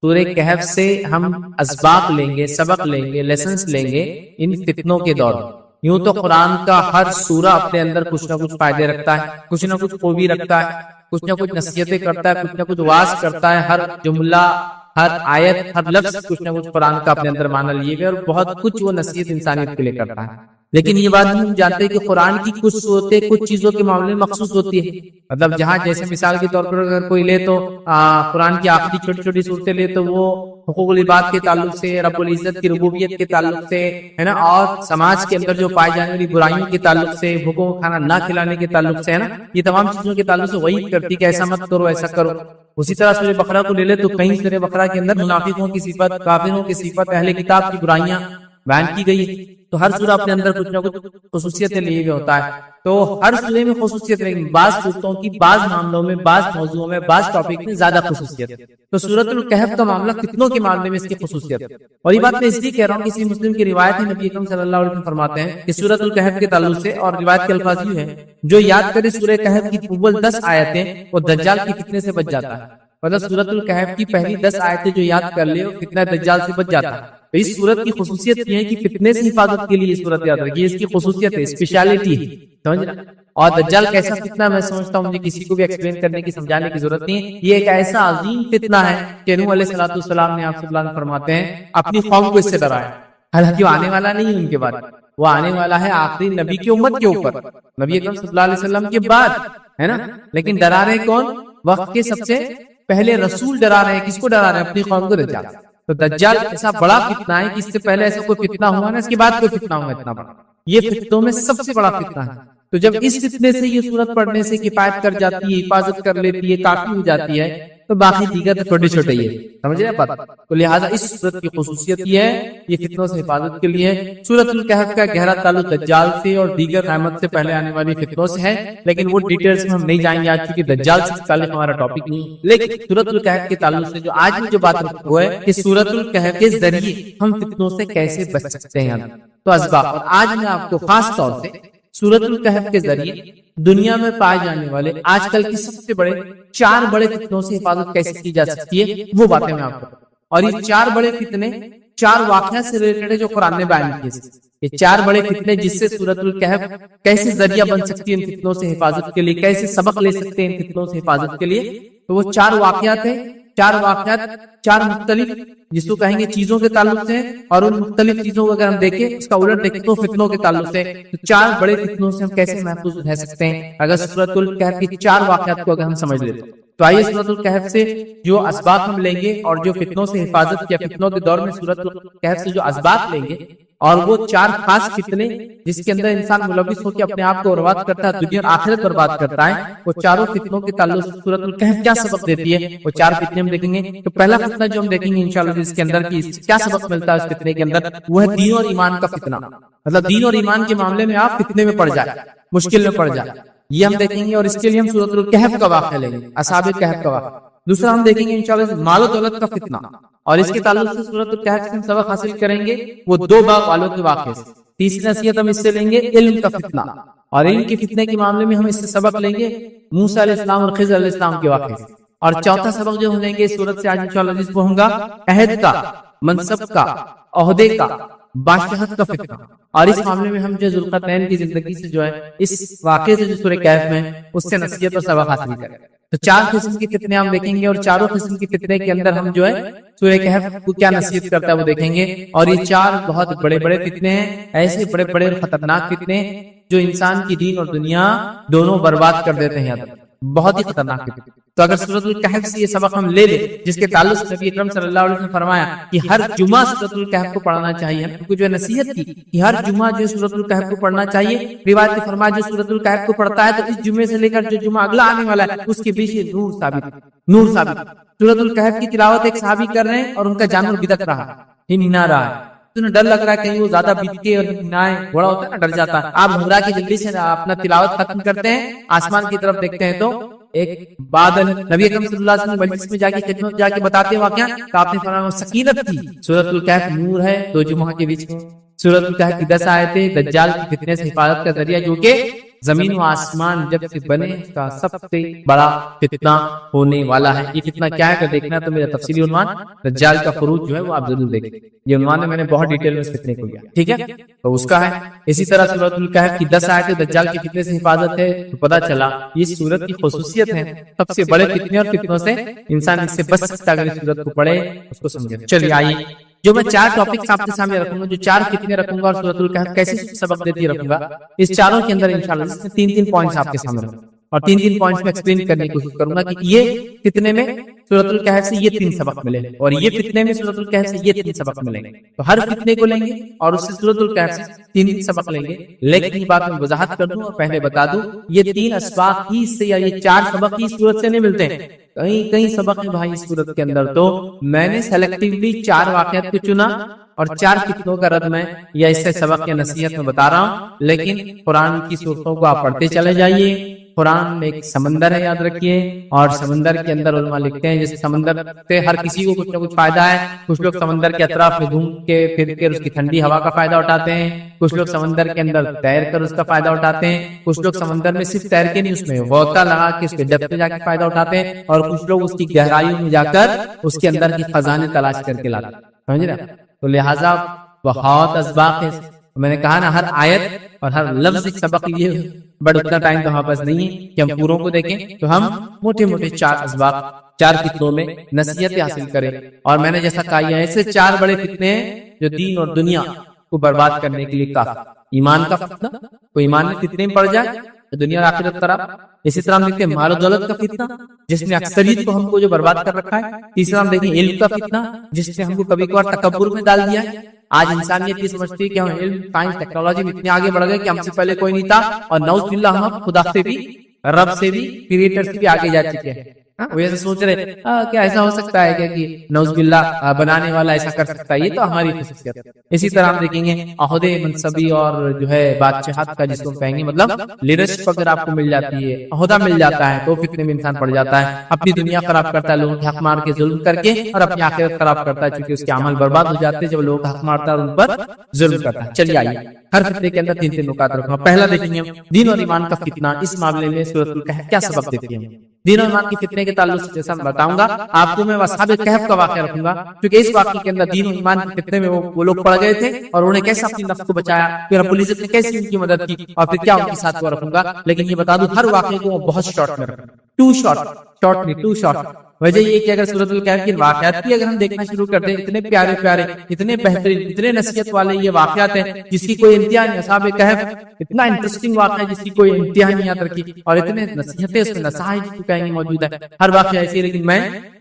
سورہ کہف سے ہم اسباق لیں گے، سبق لیں گے، لیسنس لیں گے ان فتنوں کے دور میں۔ یوں تو قرآن کا ہر سورہ اپنے اندر کچھ نہ کچھ فائدے رکھتا ہے، کچھ نہ کچھ خوبی رکھتا ہے، کچھ نہ کچھ نصیحتیں کرتا ہے، کچھ نہ کچھ واعظ کرتا ہے۔ ہر جملہ، ہر آیت، ہر لفظ کچھ نہ کچھ قرآن کا اپنے اندر معنی لیے گئے، اور بہت کچھ وہ نصیحت انسانیت کے لیے کرتا ہے۔ لیکن یہ بات ہم جانتے ہیں کہ قرآن کی کچھ صورتیں کچھ چیزوں کے معاملے میں مخصوص ہوتی ہے۔ مطلب جہاں جیسے مثال کے طور پر اگر کوئی لے تو قرآن کی آخری چھوٹی چھوٹی صورتیں لے تو وہ حقوق العباد کے تعلق سے، رب العزت کی ربوبیت کے تعلق سے ہے نا، اور سماج کے اندر جو پائے جانے والی برائیوں کے تعلق سے، بھوکوں کو کھانا نہ کھلانے کے تعلق سے ہے نا، یہ تمام چیزوں کے تعلق سے وہی کرتی کہ ایسا مت کرو، ایسا کرو۔ اسی طرح سورہ بقرہ کو لے لے تو کہیں سورہ بقرہ کے اندر منافقوں کی صفت، کافروں کی صفت، اہل کتاب کی برائیاں بیان کی گئی ہے۔ تو ہر سورہ اپنے اندر کچھ نہ کچھ خصوصیتیں لیے ہوئے ہوتا ہے۔ تو ہر سورے میں خصوصیت رہے گی، بعض صورتوں کی بعض معاملوں میں، بعض موضوعوں میں، بعض ٹاپک میں زیادہ خصوصیت ہے۔ تو سورۃ الکہف کا معاملہ فتنوں کے معاملے میں اس کی خصوصیت ہے۔ اور یہ بات میں اس لیے کہہ رہا ہوں، کسی مسلم کی روایت ہے، نبی اکرم صلی اللہ علیہ وسلم فرماتے ہیں کہ سورۃ الکہف کے تعلق سے، اور روایت کے الفاظ یہ ہیں، جو یاد کرے سورہ کہف کی اول 10 آیتیں وہ دجال کی فتنے سے بچ جاتا ہے۔ مطلب سورۃ الکہف کی پہلی 10 آیتیں جو یاد کر لے وہ فتنہ دجال سے بچ جاتا ہے۔ تو اس سورت کی خصوصیت یہ ہے کہ فتنے سے حفاظت کے لیے یہ سورت یاد رکھیے، اس کی خصوصیت ہے، اسپیشلٹی ہے، سمجھ رہے؟ اور دجال کیسا فتنہ، میں سمجھتا ہوں مجھے کسی کو بھی ایکسپلین کرنے کی، سمجھانے کی ضرورت نہیں ہے۔ یہ ایک ایسا عظیم فتنہ ہے کہ نوح علیہ السلام نے، آپ صلی اللہ علیہ وسلم فرماتے ہیں، اپنی قوم کو اس سے ڈرایا۔ حالانکہ وہ آنے والا نہیں ہے ان کے بعد، وہ آنے والا ہے آخری نبی کی امت کے اوپر، نبی اکرم صلی اللہ علیہ وسلم کے بعد، ہے نا۔ لیکن ڈرا رہے کون؟ وقت کے سب سے پہلے رسول ڈرا رہے ہیں۔ کس کو ڈرا رہے ہیں؟ اپنی قوم کو، دجال۔ تو دجال ایسا بڑا فتنہ ہے کہ اس سے پہلے ایسا کوئی فتنہ ہوا نا، اس کے بعد کوئی فتنہ ہوا اتنا بڑا، یہ فتنوں میں سب سے بڑا فتنہ ہے۔ تو جب اس فتنے سے یہ سورت پڑھنے سے کفایت کر جاتی ہے، حفاظت کر لیتی ہے، کافی ہو جاتی ہے، تو باقی دیگر تو چھوٹے چھوٹے ہی ہے، سمجھ رہے ہیں بات؟ تو لہٰذا اس سورت کی خصوصیت یہ ہے، یہ فتنوں سے حفاظت کے لیے۔ سورت الکہف کا گہرا تعلق دجال سے اور دیگر قیامت سے پہلے آنے والی فتنوں سے ہے، لیکن وہ ڈیٹیلز میں ہم نہیں جائیں گے آج، کیونکہ دجال سے تعلق ہمارا ٹاپک نہیں۔ لیکن سورت الکہف کے تعلق سے جو آج میں جو بات وہ ہے کہ سورت الکہف کے ذریعے ہم فتنوں سے کیسے بچ سکتے ہیں، تو اسباب۔ اور آج میں آپ کو خاص طور سے سورت الکہف کے ذریعے دنیا میں پائے جانے والے آج کل کی سب سے بڑے 4 بڑے فتنوں سے حفاظت کیسے کی جا سکتی ہے وہ باتیں میں آپ کو، اور یہ 4 بڑے فتنے 4 واقعات سے ریلیٹڈ ہے جو قرآن نے بیان کیے۔ یہ 4 بڑے فتنے جس سے سورت الکہف کیسے ذریعہ بن سکتی ہے ان فتنوں سے حفاظت کے لیے، کیسے سبق لے سکتے ہیں ان فتنوں سے حفاظت کے لیے، تو وہ 4 واقعات ہیں۔ 4 واقعات 4 مختلف جس کو کہیں گے چیزوں کے تعلق سے، اور ان مختلف چیزوں کو اگر ہم دیکھیں اس کا الٹ دیکھیں تو فتنوں کے تعلق سے، تو 4 بڑے فتنوں سے ہم کیسے محفوظ رہ سکتے ہیں اگر سورۃ الکہف کی 4 واقعات کو اگر ہم سمجھ لیتے۔ تو آئیے سورۃ الکہف سے جو اسباب ہم لیں گے، اور جو فتنوں سے حفاظت یا فتنوں کے دور میں سورۃ الکہف سے جو اسباب لیں گے، اور وہ 4 خاص فتنے جس کے اندر انسان ملوث ہو کے اپنے آپ کو برباد کرتا ہے، دنیا اور آخرت برباد کرتا ہے، وہ چاروں فتنوں کے تعلق سے سورۃ الکہف کیا سبق دیتی ہے، وہ 4 فتنے ہم دیکھیں گے۔ تو پہلا فتنہ جو ہم دیکھیں گے انشاءاللہ اس کے اندر کی کیا سبق ملتا ہے اس فتنے کے اندر، وہ ہے دین اور ایمان کا فتنہ۔ مطلب دین اور ایمان کے معاملے میں آپ فتنے میں پڑ جائے، مشکل میں پڑ جائے، یہ ہم دیکھیں گے۔ اور اس کے لیے ہم سورۃ الکہف کا واقعہ لیں گے، اصحاب کہف کا واقعہ۔ دوسرا ہم دیکھیں گے انشاءاللہ مال و دولت کا فتنہ، اور اس کے تعلق سے سورۃ الکہف سے ہم سبق حاصل کریں گے وہ 2 باغ والوں کے واقعے سے۔ تیسری نصیحت ہم اس سے لیں گے علم کا فتنہ، اور علم کے فتنے کے معاملے میں ہم اس سے سبق لیں گے موسیٰ علیہ السلام اور خضر علیہ السلام کے واقعے سے۔ اور چوتھا سبق جو ہم لیں گے اس سورت سے آج انشاءاللہ جس کو ہوگا عہد کا، منصب کا، عہدے کا، بادشاہت کا فتنہ۔ اور اس معاملے میں ہم جو ذوالقرنین کی زندگی سے جو ہے اس واقعے سے جو سورہ کہف میں اس سے نصیحت اور سبق حاصل کریں۔ تو 4 قسم کی فتنے ہم دیکھیں گے، اور چاروں قسم کی فتنے کے اندر ہم جو ہے سورہ کہف کو کیا نصیحت کرتا ہے وہ دیکھیں گے۔ اور یہ 4 بہت بڑے بڑے فتنے ہیں، ایسے بڑے بڑے خطرناک فتنے جو انسان کی دین اور دنیا دونوں برباد کر دیتے ہیں، بہت ہی خطرناک فتنے۔ تو اگر سورۃ الکہف سے یہ سبق ہم لے لیں جس کے تعلق سے نبی اکرم صلی اللہ علیہ وسلم نے فرمایا کہ ہر جمعہ سورۃ الکہف کو پڑھنا چاہیے، کیونکہ جو نصیحت کی کہ ہر جمعہ جو سورۃ الکہف کو پڑھنا چاہیے، روایت میں فرمایا جو سورۃ الکہف کو پڑھتا ہے تو اس جمعے سے لے کر جو جمعہ اگلا آنے والا ہے اس کے پیچھے نور ثابت۔ سورۃ الکہف کی تلاوت ایک صحابی کر رہے ہیں اور ان کا جانور بدک رہا ہے، ہنا رہا ہے، تو انہیں ڈر لگ رہا ہے کہیں وہ زیادہ بدکے اور ہنائے، بڑا ہوتا ہے نا، ڈر جاتا ہے۔ آپ گھبرا کے جلدی سے اپنا تلاوت ختم کرتے ہیں، آسمان کی طرف دیکھتے ہیں تو ایک بادل، نبی اکرم صلی اللہ علیہ وسلم مجلس میں جا کے خدمت جا کے بتاتے ہیں واقعہ، تو آپ نے فرمایا وہ سکینت تھی۔ سورۃ الکہف نور ہے 2 جمعہ کے بیچ میں، سورۃ الکہف کی 10 آیتیں دجال کی فتنے سے حفاظت کا ذریعہ جو کہ زمین و آسمان جب سے بنے کا سب سے بڑا فتنہ ہونے والا ہے. یہ فتنہ کیا ہے کہ دیکھنا تو میرا تفصیلی عنوان دجال کا خروج جو ہے وہ آپ ضرور دیکھیں. یہ عنوان ہے، میں نے بہت ڈیٹیل میں اس فتنے کو لیا، ٹھیک ہے، تو اس کا ہے. اسی طرح سورۃ الکہف کی 10 آیتیں دجال کے فتنے سے حفاظت ہے. تو پتہ چلا یہ سورت کی خصوصیت ہے، سب سے بڑے فتنے اور فتنوں سے انسان اس سے بچ سکتا ہے اگر اس سورت کو پڑھے، اس کو سمجھے. چلیے آئیے، جو میں 4 ٹاپکس آپ کے سامنے رکھوں گا، جو 4 فتنے رکھوں گا اور سورۃ الکہف کیسے سبق دیتی رکھوں گا، اس چاروں کے اندر انشاءاللہ اس میں 3 پوائنٹس آپ کے سامنے رکھوں گا اور 3 پوائنٹس میں ایکسپلین کرنے کی کوشش کروں گا کہ یہ فتنے میں سورۃ الکہف سے یہ 3 سبق ملے اور یہ فتنے میں سورۃ الکہف سے یہ 3 سبق ملیں گے. تو ہر فتنے کو لیں گے اور اس سے سورۃ الکہف سے 3 سبق لیں گے. لیکن یہ بات میں وضاحت کر دوں اور پہلے بتا دوں، یہ 3 اسباق ہی سے یا یہ 4 سبق ہی سورت سے نہیں ملتے ہیں، کئی سبق ہیں بھائی اس سورت کے اندر. تو میں نے سیلیکٹیولی 4 واقعات کو چنا اور 4 فتنوں کا رد میں یا اس سے سبق یا نصیحت میں بتا رہا ہوں. لیکن قرآن کی صورتوں کو آپ پڑھتے چلے جائیے. قرآن میں ایک سمندر ہے، یاد رکھیے، اور سمندر کے اندر علماء لکھتے ہیں جیسے سمندر سے ہر کسی کو کچھ نہ کچھ فائدہ ہے. کچھ لوگ سمندر کے اطراف میں گھوم کے پھر کے اس کی ٹھنڈی ہوا کا فائدہ اٹھاتے ہیں، کچھ لوگ سمندر کے اندر تیر کر اس کا فائدہ اٹھاتے ہیں، کچھ لوگ سمندر میں صرف تیر کے نہیں اس میں غوطہ لگا کے اس کے ڈیپتھ میں جا کے فائدہ اٹھاتے ہیں، اور کچھ لوگ اس کی گہرائیوں میں جا کر اس کے اندر کی خزانے تلاش کر کے لاتے ہیں. سمجھ رہے؟ تو لہٰذا بہت اسباق ہے. میں نے کہا نا ہر آیت اور ہر لفظ ایک سبق لیے، بٹ اتنا ٹائم تو ہمارے پاس نہیں ہے کہ ہم پوروں کو دیکھیں. تو ہم موٹے 4 اسباق 4 فتنوں میں نصیحت حاصل کریں. اور میں نے جیسا کہا یہ ایسے 4 بڑے فتنے ہیں جو دین اور دنیا کو برباد کرنے کے لیے کافی. ایمان کا فتنہ، کوئی ایمان میں فتنے میں پڑ جائے تو دنیا اور آخرت خراب. اسی طرح ہم دیکھتے ہیں مال و دولت کا فتنہ جس نے اکثریت کو ہم کو جو برباد کر رکھا ہے. تیسرا ہم دیکھیں علم کا فتنہ جس نے ہم کو کبھی کبھار تکبر میں ڈال دیا ہے. آج انسانیت یہ سمجھتی ہے کہ ہم علم، سائنس، ٹیکنالوجی میں اتنے آگے بڑھ گئے کہ ہم سے پہلے کوئی نہیں تھا، اور نعوذ باللہ ہم خدا سے بھی، رب سے بھی، کریٹر سے بھی آگے جا چکے ہیں. وہ ایسا سوچ رہے کیا ایسا ہو سکتا ہے کہ نعوذ باللہ بنانے والا ایسا کر سکتا ہے؟ یہ تو ہماری خصوصیت ہے. اسی طرح ہم دیکھیں گے عہدے، منصبی اور جو ہے بادشاہت کا جس کو کہیں گے، مطلب لیڈرشپ اگر آپ کو مل جاتی ہے، عہدہ مل جاتا ہے تو فتنے میں انسان پڑ جاتا ہے. اپنی دنیا خراب کرتا ہے لوگوں کے حق مار کے، ظلم کر کے، اور اپنی آخرت خراب کرتا ہے چونکہ اس کے عمل برباد ہو جاتے ہیں جب لوگوں کا حق مارتا ہے اور ان پر ظلم کرتا ہے. چلیے آئیے ہر فتنے کے اندر 3 نکات رکھوں گا. پہلا دیکھیں گے دین اور ایمان کا فتنہ. اس معاملے میں سورۃ الکہف کیا سبق دیتی ہے؟ دین اور ایمان کے فتنے کے تعلق سے جیسا میں بتاؤں گا آپ کو، میں اصحاب کہف کا واقعہ رکھوں گا کیونکہ اس واقعے کے اندر دین اور ایمان کے فتنے میں وہ لوگ پڑ گئے تھے اور انہوں نے کیسے اپنی نفس کو بچایا، پھر رب العزت نے کیسے ان کی مدد کی، اور پھر کیا ان کے ساتھ وہ رکھوں گا. لیکن یہ بتا دوں ہر واقعے کو بہت شارٹ میں رکھوں، 2 شارٹ. وجہ یہ کہ اگر سورۃ الکہف کے واقعات کی اگر ہم دیکھنا شروع کر دیں، اتنے پیارے پیارے، اتنے بہترین، اتنے نصیحت والے یہ واقعات ہیں جس کی کوئی انتہا نہیں. اصحاب کہف اتنا انٹرسٹنگ واقعہ ہے جس کی کوئی انتہا نہیں یاد رکھی، اور اتنے نصیحتیں اس میں نصائح کہیں موجود ہے. ہر واقعہ ایسی ہے، لیکن میں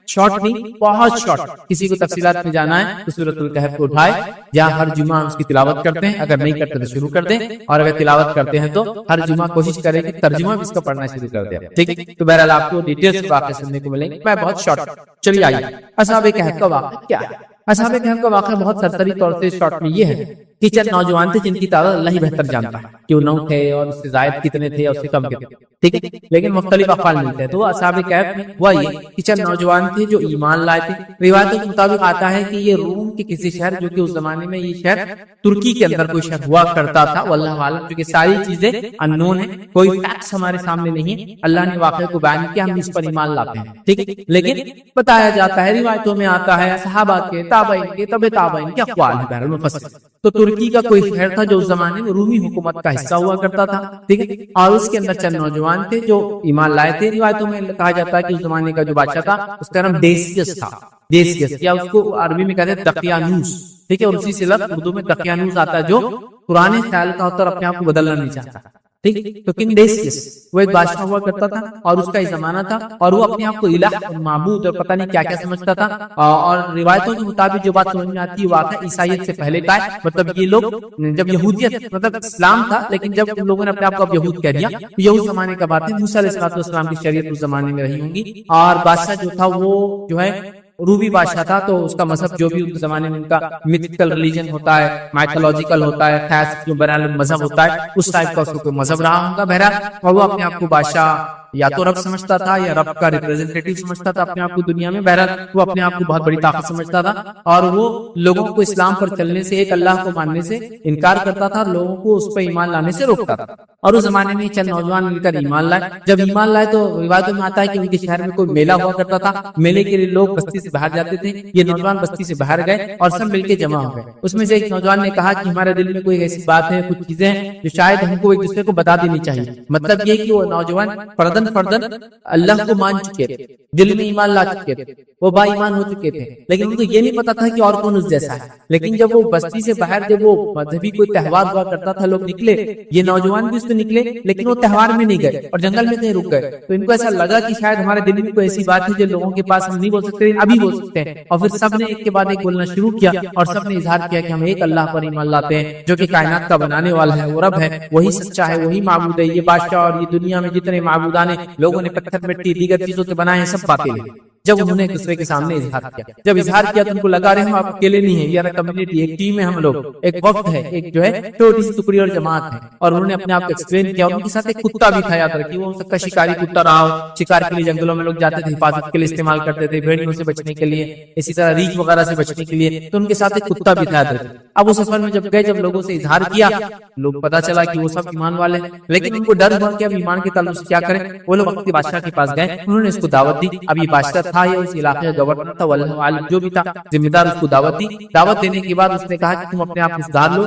شارٹ نہیں، بہت شارٹ. کسی کو تفصیلات میں جانا ہے تو سورۃ الکہف کو اٹھائے، جہاں ہر جمعہ ہم اس کی تلاوت کرتے ہیں، اگر نہیں کرتے تو شروع کر دیں، اور اگر تلاوت کرتے ہیں تو ہر جمعہ کوشش کریں کہ ترجمہ بھی اس کا پڑھنا شروع کر دیں. ٹھیک ہے، تو بہرحال آپ کو ڈیٹیل سے واقعے سننے کو ملیں گے، میں بہت شارٹ. چلیے آئیے اصحاب کہف کا واقعہ کیا ہے. اصحاب کہف کا واقعہ بہت سرسری طور سے شارٹ میں یہ ہے کہ چند نوجوان تھے جن کی تعداد اللہ ہی بہتر جانتا ہے کہ وہ 9 تھے اور اس سے زائد کتنے تھے اور اس سے کم کتنے، ٹھیک ہے، لیکن مختلف اقوال ملتے ہیں. تو وہ اصحاب کہف میں ہوا یہ کہ چند نوجوان تھے جو ایمان لائے تھے. روایتوں کے مطابق آتا ہے کہ یہ روم کے کسی شہر، جو کہ اس زمانے میں یہ شہر ترکی کے اندر کوئی شہر ہوا کرتا تھا، واللہ عالم، کیونکہ ساری چیزیں اننون ہیں، کوئی فیکٹس ہمارے سامنے نہیں ہے. اللہ نے واقعے کو بیان کیا، ہم اس پر ایمان لاتے ہیں، ٹھیک ہے، لیکن بتایا جاتا ہے، روایتوں میں آتا ہے صحابہ کے، تابعین کے، تبع تابعین کے اقوال ہیں بہرحال مفسر. تو ترکی کا کوئی شہر تھا جو اس زمانے میں رومی حکومت کا حصہ ہوا کرتا تھا، ٹھیک ہے، اور اس کے اندر چند نوجوان تھے جو ایمان لائے تھے. روایتوں میں کہا جاتا ہے کہ اس زمانے کا جو بادشاہ تھا اس کا نام ڈیسیس تھا، ڈیسیس، یا اس کو عربی میں کہتے ہیں دقیانوس، ٹھیک ہے، اور اسی سے لفظ اردو میں دقیانوس آتا ہے جو پرانے خیال کا ہوتا ہے اور اپنے آپ کو بدلنا نہیں چاہتا، ٹھیک. تو کنگ ڈیسیس وہ ایک بادشاہ ہوا کرتا تھا اور اس کا ایک زمانہ تھا، اور وہ اپنے آپ کو الہ اور معبود اور پتہ نہیں کیا کیا سمجھتا تھا. اور روایتوں کے مطابق جو بات سمجھ میں آتی ہے واقعہ عیسائیت سے پہلے کا ہے. مطلب یہ لوگ جب یہودیت، مطلب اسلام تھا لیکن جب ان لوگوں نے اپنے آپ کو اب یہود کہہ دیا، یہ اس زمانے کا بات ہے. موسیٰ علیہ السلام کی شریعت اس زمانے میں رہی ہوں گی، اور بادشاہ جو تھا وہ جو ہے روبی بادشاہ تھا. تو اس کا مذہب جو بھی اس زمانے میں ان کا میتھیکل ریلیجن ہوتا ہے، مائتھولوجیکل ہوتا ہے، خاص جو بہرحال مذہب ہوتا ہے، اس ٹائپ کا اس کو کوئی مذہب رہا ہوگا بہرحال. اور وہ اپنے آپ کو بادشاہ یا تو رب سمجھتا تھا یا رب کا ریپرزینٹیٹو سمجھتا تھا اپنے آپ کو دنیا میں. بہرحال وہ اپنے آپ کو بہت بڑی طاقت سمجھتا تھا اور وہ لوگوں کو اسلام پر چلنے سے، ایک اللہ کو ماننے سے انکار کرتا تھا، لوگوں کو اس پر ایمان لانے سے روکتا تھا. اور اس زمانے میں چند نوجوان مل کر ایمان لائے. جب ایمان لائے تو روایتوں میں آتا ہے کہ ان کے شہر میں کوئی میلہ ہوا کرتا تھا. میلے کے لیے لوگ بستی سے باہر جاتے تھے. یہ نوجوان بستی سے باہر گئے اور سب مل کے جمع ہو گئے. اس میں سے ایک نوجوان نے کہا کہ ہمارے دل میں کوئی ایسی بات ہے، کچھ چیزیں ہیں جو شاید ہم کو ایک دوسرے کو بتا دینی چاہیے. مطلب یہ کہ وہ نوجوان فردن اللہ کو مان چکے تھے، دل میں ایمان لا چکے تھے، وہ با ایمان ہو چکے تھے، لیکن ان کو یہ نہیں پتا تھا کہ اور کون اس جیسا ہے. لیکن جب وہ بستی سے باہر، جب وہ مذہبی کوئی تہوار ہوا کرتا تھا، لوگ نکلے، یہ نوجوان بھی اس میں نکلے، لیکن وہ تہوار میں نہیں گئے اور جنگل میں کہیں رک گئے. تو ان کو ایسا لگا کہ شاید ہمارے دل میں کوئی ایسی بات ہے جو لوگوں کے پاس ہم نہیں بول سکتے، ابھی بول سکتے ہیں. اور پھر سب نے ایک کے بعد ایک بولنا شروع کیا اور سب نے اظہار کیا کہ ہم ایک اللہ پر ایمان لاتے ہیں جو کہ کائنات کا بنانے والا ہے، وہ رب ہے، وہی سچا ہے، وہی معبود ہے. یہ بادشاہ اور یہ دنیا میں جتنے معبودان ہیں، لوگوں نے پتھر مٹی دیگر چیزوں کے بنائے ہیں، سب باطل ہیں. جب انہوں نے ایک دوسرے کے سامنے اظہار کیا، جب اظہار کیا تو ان کو لگا رہے ہم آپ اکیلے نہیں ہیں، یہ کمیونٹی، ایک ٹیم ہے، ہم لوگ ایک وقت ہے، ایک جو ہے چھوٹی سی ٹکڑی اور جماعت ہے. اور انہوں نے اپنے آپ کو ایکسپلین کیا. ان کے ساتھ ایک کتا بھی تھا، یاد رکھیے، وہ ہو سکتا ہے شکاری کتا رہا ہو. شکار کے لیے جنگلوں میں لوگ جاتے تھے، حفاظت کے لیے استعمال کرتے تھے، بھیڑیوں سے بچنے کے لیے، اسی طرح ریچھ وغیرہ سے بچنے کے لیے. تو ان کے ساتھ ایک کتا بھی تھا، یاد رکھیے. اب وہ سفر میں جب گئے، جب لوگوں سے اظہار کیا، لوگ پتا چلا کہ وہ سب ایمان والے ہیں، لیکن ان کو ڈر ہوا کہ اب ایمان کے تعلق سے کیا کریں. وہ لوگ وقت کے بادشاہ کے پاس گئے، انہوں نے اس کو دعوت دی. اب یہ بادشاہ تھا یا اس علاقے کا گورنر تھا، واللہ عالم، جو بھی تھا ذمہ دار، اس کو دعوت دی. دعوت دینے کے بعد اس نے کہا کہ تم اپنے آپ کو سدھار لو،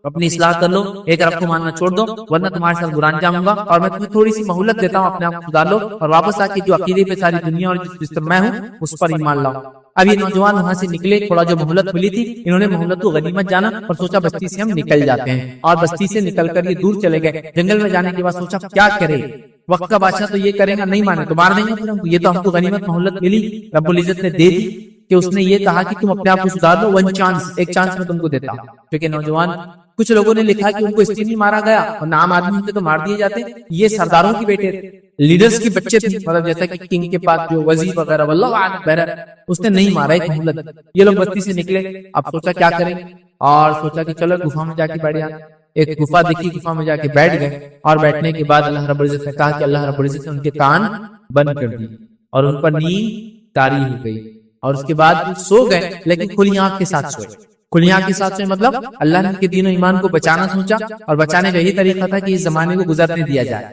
اپنی اصلاح کر لو، ایک رب کو ماننا چھوڑ دو، ورنہ تمہارے ساتھ برا انجام ہوگا. اور میں تمہیں تھوڑی سی مہلت دیتا ہوں، اپنے آپ کو سدھار لو اور واپس آ کے جو عقیدے پہ ساری دنیا اور جس پر میں ہوں اس پر ایمان لاؤ. اب یہ نوجوان وہاں سے نکلے، تھوڑا جو مہلت ملی تھی، انہوں نے مہلت کو غنیمت جانا اور سوچا بستی سے ہم نکل جاتے ہیں. اور بستی سے نکل کر یہ دور چلے گئے. جنگل میں جانے کے بعد سوچا کیا کرے، وقت کا بادشاہ تو یہ کرے گا، نہیں مانے تو مار دیں گے. یہ تو ہم کو غنیمت مہلت ملی، رب العزت نے دے دی کہ اس نے یہ کہا کہ تم اپنے آپ کو سدھار لو، ون چانس، ایک چانس میں تم کو دیتا ہوں. کیونکہ نوجوان، کچھ لوگوں نے لکھا کہ ان کو اس لیے نہیں مارا گیا، اور عام آدمی ہوتے تو مار دیے جاتے. یہ سرداروں کے بیٹے تھے، لیڈرز کے بچے تھے، مطلب جیسا کہ کنگ کے پاس جو وزیر وغیرہ، واللہ اعلم، بہرحال اس نے نہیں مارا، ایک مہلت. یہ لوگ بستی سے نکلے. اب سوچا کیا کریں، اور سوچا کہ چلو گفا میں جا کے بیٹھ جاتے. ایک گفا دیکھی، گفا میں جا کے بیٹھ گئے. اور بیٹھنے کے بعد اللہ رب العزت نے کہا کہ اللہ رب العزت نے ان کے کان بند کر دی اور ان پر نیند طاری ہو گئی. اور اس کے بعد سو گئے، لیکن کھلی آنکھ کے ساتھ سوئے. کھلی آنکھ کے ساتھ سوئے مطلب اللہ نے ان کے دین و ایمان کو بچانا سوچا، اور بچانے کا یہی طریقہ تھا کہ اس زمانے کو گزرنے دیا جائے.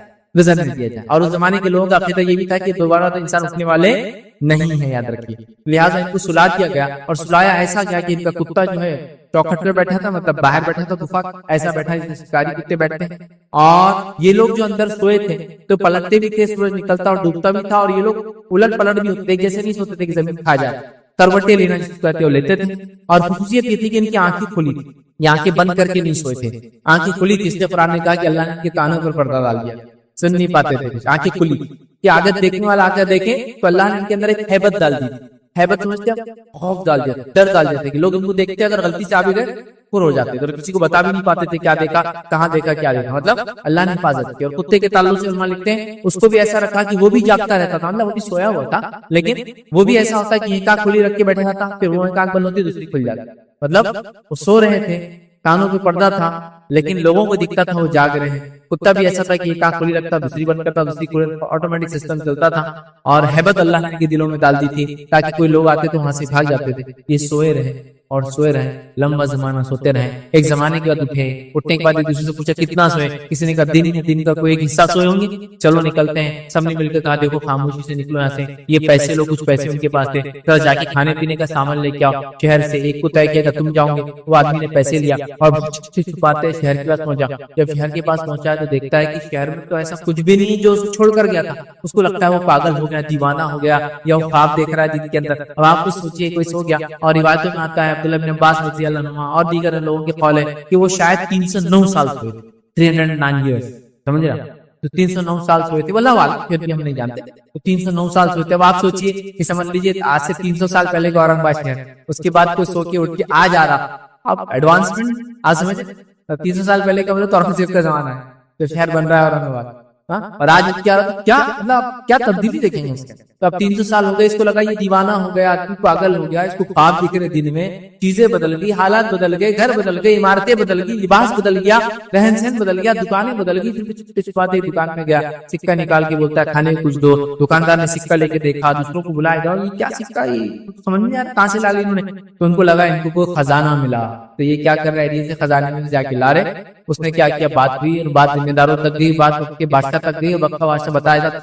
اور اس زمانے کے لوگوں کا عقیدہ یہ بھی تھا کہ دوبارہ تو انسان اٹھنے والے نہیں ہے، یاد رکھیے. لہٰذا ان کو سلا دیا گیا، اور سلایا ایسا گیا کہ ان کا کتا جو ہے چوکھٹ پہ بیٹھا تھا، مطلب باہر بیٹھا تھا گفا، ایسا بیٹھا جیسے شکاری کتے بیٹھتے ہیں. اور یہ لوگ جو اندر سوئے تھے تو پلٹتے بھی تھے، سورج نکلتا اور ڈوبتا بھی تھا، اور یہ لوگ الٹ پلٹ بھی ہوتے، جیسے نہیں سوتے تھے کہ زمین کھا جائے، کروٹیں لینا جس کو کہتے ہیں وہ لیتے تھے. اور خصوصیت یہ تھی کہ ان کی آنکھیں کھلی تھی، یہ آنکھیں بند کر کے نہیں سوئے تھے، آنکھیں کھلی تھی. اس لیے قرآن نے کہا کہ اللہ نے ان کے کانوں پر پردہ ڈال دیا، سن نہیں پاتے تھے، آنکھیں کھلی تھی. کہ اگر دیکھنے والا آ کر دیکھے تو اللہ نے ان کے اندر ایک ہیبت ڈال دی. ہیبت سمجھتے ہیں، خوف ڈال دیتے، ڈر ڈال دیتے کہ لوگ ان کو دیکھتے اگر غلطی سے آ بھی گئے پر ہو جاتے، تو کسی کو بتا بھی نہیں پاتے تھے کیا دیکھا، کہاں دیکھا، کیا دیکھا. مطلب اللہ نے حفاظت کی. اور کتے کے تعلق سے علماء لکھتے ہیں اس کو بھی ایسا رکھا کہ وہ بھی جاگتا رہتا تھا، مطلب وہ بھی سویا ہوا تھا، لیکن وہ بھی ایسا ہوتا کہ ایک آنکھ کھلی رکھ کے بیٹھا تھا، پھر وہ ایک آنکھ بند ہوتی دوسری کھل جاتی. مطلب وہ سو رہے تھے، کانوں پہ پردہ تھا، لیکن لوگوں کو دکھتا تھا وہ جاگ رہے ہیں. کتا بھی ایسا تھا کہ ایک آنکھ کھلی رکھتا، دوسری بند کرتا، دوسری کھلی، آٹومیٹک سسٹم چلتا تھا. اور ہیبت اللہ نے ان کے دلوں میں ڈال دی تھی تاکہ کوئی لوگ آتے تو وہاں سے بھاگ جاتے تھے. یہ سوئے رہے اور سوئے رہے، لمبا زمانہ سوتے رہے. ایک زمانے کے بعد اٹھے، اٹھنے کے بعد ایک دوسرے سے پوچھا کتنا سوئے. کسی نے کہا دن کا کوئی ایک حصہ سوئے ہوں گے، چلو نکلتے ہیں. سب نے مل کے کہا دیکھو خاموشی سے نکلو یہاں سے، یہ پیسے لو، کچھ پیسے ان کے پاس تھے، تو جا کے کھانے پینے کا سامان لے کے آؤ شہر سے. ایک کو طے کیا کہ تم جاؤ گے، وہ آدمی نے پیسے لیا اور چھپاتے شہر کے پاس پہنچا. جب شہر کے پاس پہنچا تو دیکھتا ہے کہ شہر میں تو ایسا کچھ بھی نہیں جو اس کو چھوڑ کر گیا تھا. اس کو لگتا ہے وہ پاگل ہو گیا، دیوانہ ہو گیا، یا وہ خواب دیکھ رہا ہے دن کے اندر. اب آپ کو سوچیے کوئی سو گیا. اور روایتوں میں آتا ہے عبداللہ بن عباس رضی اللہ عنہ اور دیگر لوگوں کے قول ہے کہ وہ شاید 309 سال سوئے تھے، 309 ایئرز، سمجھ رہا؟ تو 309 سال سوئے تھے، واللہ اعلم، پھر بھی ہم نہیں جانتے. تو 309 سال سوئے تھے. اب آپ سوچئے کہ سمجھ لیجئے آج سے 300 سال پہلے کا اورنگ آباد شہر، اس کے بعد کوئی سو کے اٹھ کے آج آ رہا. اب ایڈوانسمنٹ آج سمجھے 300 سال پہلے کا مطلب اورنگزیب کا زمانہ ہے، تو شہر بن رہا ہے اورنگ آباد. اور آج کیا مطلب کیا تبدیلی دیکھیں گے اس کے تو اب 300 سال ہو گئے، اس کو لگا یہ دیوانہ ہو گیا، آدمی پاگل ہو گیا، اس کو خواب دکھ رہے دن میں، چیزیں بدل گئی، حالات بدل گئے، گھر بدل گئے، عمارتیں بدل گئی، لباس بدل گیا، رہن سہن بدل گیا، دکانیں بدل گئی۔ پھر چھپاتے دکان میں گیا، سکہ نکال کے بولتا ہے کھانے کو کچھ دو۔ دکاندار نے سکہ لے کے دیکھا، دوسروں کو بلایا جاؤ یہ کیا سکہ، یہ سمجھ نہیں آ رہا کہاں سے لا لی انہوں نے۔ تو ان کو لگا ان کو کوئی خزانہ ملا، تو یہ کیا کر رہے ہیں، خزانے میں جا کے لا رہے۔ اس نے کیا کیا، بات ہوئی، اور بات ذمہ داروں تک گئی، بات وقت کے بادشاہ تک گئی، وقت کا بادشاہ بتایا تھا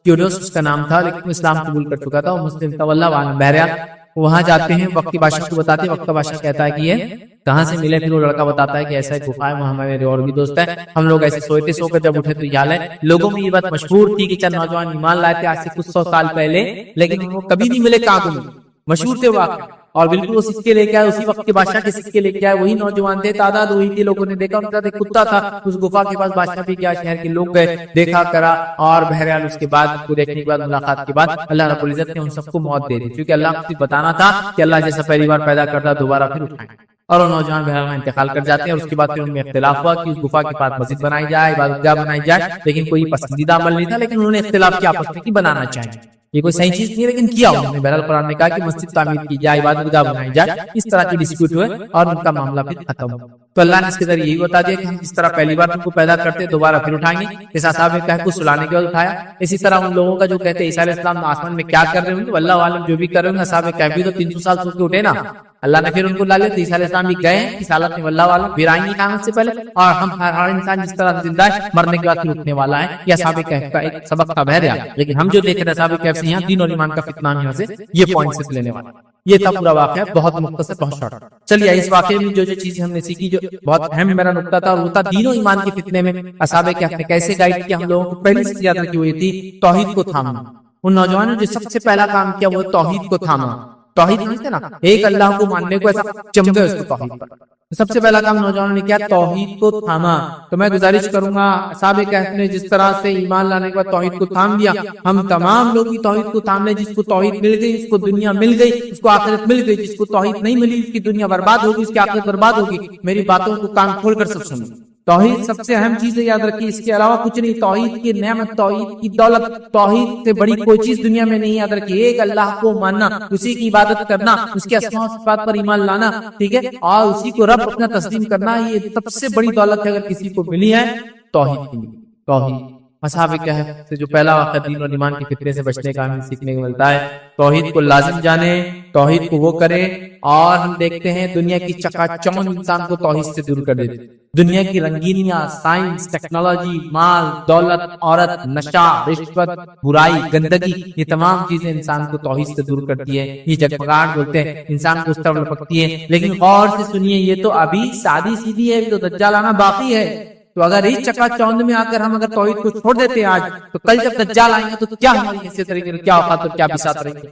کیوڈوس اس کا نام تھا، لیکن وہ اسلام قبول کر چکا تھا، وہ مسلم تھا، واللہ عالم۔ بہرحال وہاں جاتے ہیں، وقت کے بادشاہ کو بتاتے ہیں، وقت کا بادشاہ کہتا ہے کہ یہ کہاں سے ملے۔ پھر وہ لڑکا بتاتا ہے کہ ایسا ایک گفا ہے، وہاں ہمارے اور بھی دوست ہیں، ہم لوگ ایسے سوئے تھے، سو کر جب اٹھے تو یہ حال ہے۔ لوگوں میں یہ بات مشہور تھی کہ چند نوجوان ایمان لائے تھے آج سے کچھ 100 سال پہلے، لیکن وہ کبھی نہیں ملے، کہاں کو ملے، مشہور تھے واقع۔ اور بالکل وہ سکے لے کے آئے، اسی وقت کے بادشاہ کے سکے لے کے آئے، وہی نوجوان تھے، تعداد وہی تھی۔ لوگوں نے دیکھا، ان کے ساتھ ایک کتا تھا، اس گفا کے پاس بادشاہ بھی گیا، شہر کے لوگ گئے، دیکھا کرا، اور بہرحال اس کے بعد کو دیکھنے کے بعد، ملاقات کے بعد اللہ رب العزت نے ان سب کو موت دے دی، کیونکہ اللہ کو صرف بتانا تھا کہ اللہ جیسا پہلی بار پیدا کرتا دوبارہ پھر اٹھائیں، اور وہ نوجوان بہرحال انتقال کر جاتے ہیں۔ اور اس کے بعد پھر ان میں اختلاف ہوا کہ اس گفا کے پاس مسجد بنائی جائے، عبادت گاہ بنائی جائے، لیکن کوئی پسندیدہ عمل نہیں تھا، لیکن انہوں نے اختلاف کیا آپس میں کہ بنانا چاہیے، یہ کوئی صحیح چیز نہیں ہے، لیکن کیا انہوں نے۔ بہرحال قرآن نے کہا کہ مسجد تعمیر کی جائے، عبادت گاہ بنائی جائے، اس طرح کی ڈسپیوٹ ہوئے اور ان کا معاملہ پھر ختم ہوا۔ تو اللہ نے اس کے ذریعے یہی بتا دیا کہ ہم جس طرح پہلی بار ان کو پیدا کرتے دوبارہ پھر اٹھائیں گے، اس اصحاب کہف کو سلانے کے بعد اٹھایا۔ اسی طرح ان لوگوں کا جو کہتے ہیں عیسیٰ علیہ السلام آسمان میں کیا کر رہے ہوں گے، واللہ عالم، جو بھی کر رہے ہوں گے، اصحاب کہف بھی تو 300 سال سو کے اٹھے نا، اللہ نے پھر ان کو لا لیا۔ تو عیسیٰ علیہ السلام بھی گئے اس حالت میں، واللہ عالم، پھر آئیں گے قیامت سے پہلے، اور ہم ہر انسان جس طرح زندہ ہے مرنے کے بعد پھر اٹھنے والا ہے۔ یہ اصحاب کہف کا ایک سبق تھا بہرحال، لیکن ہم جو دیکھ رہے ہیں اصحاب کہف سے یہاں دین اور ایمان کا فتنہ یہاں سے یہ پوائنٹ سے لینے والا، یہ تھا پورا واقعہ، بہت مختصر، بہت شارٹ۔ چلیے اس واقعے میں جو چیزیں ہم نے سیکھی، جو بہت اہم میرا نقطہ تھا، وہ تھا دین و ایمان کے فتنے میں اصحاب کہف نے کیسے گائیڈ کیا ہم لوگوں کو۔ پہلی چیز یاد رکھی ہوئی تھی توحید کو تھامنا۔ ان نوجوانوں نے جو سب سے پہلا کام کیا وہ توحید کو تھاما۔ توحید سمجھتے نا، ایک اللہ کو ماننے کو، ایسا چم گئے اس کو توحید پر۔ سب سے پہلا کام نوجوانوں نے کیا، توحید کو تھاما۔ تو میں گزارش کروں گا اصحاب کہف نے جس طرح سے ایمان لانے کے بعد توحید کو تھام دیا، ہم تمام لوگ بھی توحید کو تھام لیں۔ جس کو توحید مل گئی اس کو دنیا مل گئی، اس کو آخرت مل گئی۔ جس کو توحید نہیں ملی اس کی دنیا برباد ہوگی، اس کی آخرت برباد ہوگی۔ میری باتوں کو کان کھول کر سب سنیں، توحید سب سے اہم چیز ہے، یاد رکھیے، اس کے علاوہ کچھ نہیں۔ توحید کی نعمت، توحید کی دولت، توحید سے بڑی کوئی چیز دنیا میں نہیں، یاد رکھیے۔ ایک اللہ کو ماننا، اسی کی عبادت کرنا، اس کے اسماء و صفات پر ایمان لانا، ٹھیک ہے، اور اسی کو رب اپنا تسلیم کرنا، یہ سب سے بڑی دولت ہے اگر کسی کو ملی ہے، توحید کی۔ توحید اصحاب کہف سے جو پہلا واقعہ دین اور ایمان کے فتنے سے بچنے کا ہمیں سیکھنے کو ملتا ہے، توحید کو لازم جانے، توحید کو وہ کرے۔ اور ہم دیکھتے ہیں دنیا کی چکا چوند انسان کو توحید سے دور کر دیتی، دنیا کی رنگینیاں، سائنس، ٹیکنالوجی، مال، دولت، عورت، نشہ، رشوت، برائی، گندگی، یہ تمام چیزیں انسان کو توحید سے دور کرتی ہے۔ یہ جگمگاہٹ بولتے ہیں، انسان کو اس طرف لپکتی ہے۔ لیکن غور سے سنیے، یہ تو ابھی سادی سیدھی ہے، تو دجال آنا باقی ہے۔ تو اگر اس چکا چوند میں آ کر ہم اگر توحید کو چھوڑ دیتے ہیں آج، تو کل جب دجال آئیں گے تو کیا ہماری حیثیت رہے گی، کیا اوقات اور کیا بساط رہے گی،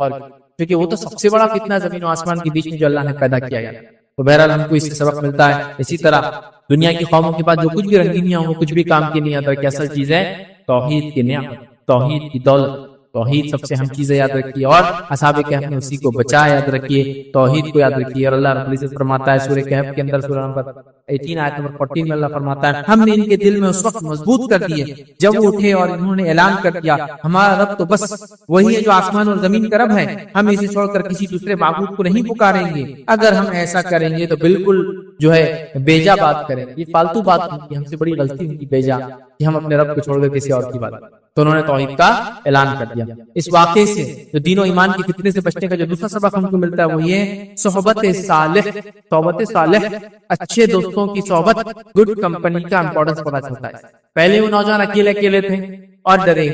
کیونکہ وہ تو سب سے بڑا فتنہ زمین و آسمان کے بیچ میں جو اللہ نے پیدا کیا ہے۔ تو بہرحال ہم کو اس سے سبق ملتا ہے۔ اسی طرح دنیا کی قوموں کے بعد جو کچھ بھی رنگینیاں ہوں وہ کچھ بھی کام کی نہیں آتا، کہ اصل چیز ہے توحید کی نعمت، توحید کی دولت، توحید سب سے اہم چیزیں یاد رکھیے۔ اور اصحاب کہف نے اسی کو بچا، یاد رکھیے، توحید کو یاد رکھیے۔ اور اللہ رب العزت فرماتا ہے سورہ کہف کے اندر، سورہ نمبر 18 آیت نمبر 14 میں اللہ فرماتا ہے، ہم نے ان کے دل میں اس وقت مضبوط کر دیے جب وہ اٹھے اور انہوں نے اعلان کر دیا ہمارا رب تو بس وہی ہے جو آسمان اور زمین کا رب ہے، ہم اسے چھوڑ کر کسی دوسرے معبود کو نہیں پکاریں گے۔ اگر ہم ایسا کریں گے تو بالکل جو ہے بیجا بات کریں، یہ فالتو بات ہوگی، ہم سے بڑی غلطی ہوگی بیجا، کہ ہم اپنے رب کو چھوڑ کر کسی اور کی بات۔ تو انہوں نے توحید کا اعلان کر دیا۔ اس واقعے سے جو دین و ایمان کی فتنے سے بچنے کا جو دوسرا سبق ہم کو ملتا ہے وہ یہ صحبت صالح، صحبت صالح، اچھے دوستوں کی صحبت، گڈ کمپنی کا امپورٹنس پتا چلتا ہے۔ پہلے وہ نوجوان اکیلے اکیلے تھے اور ڈرے،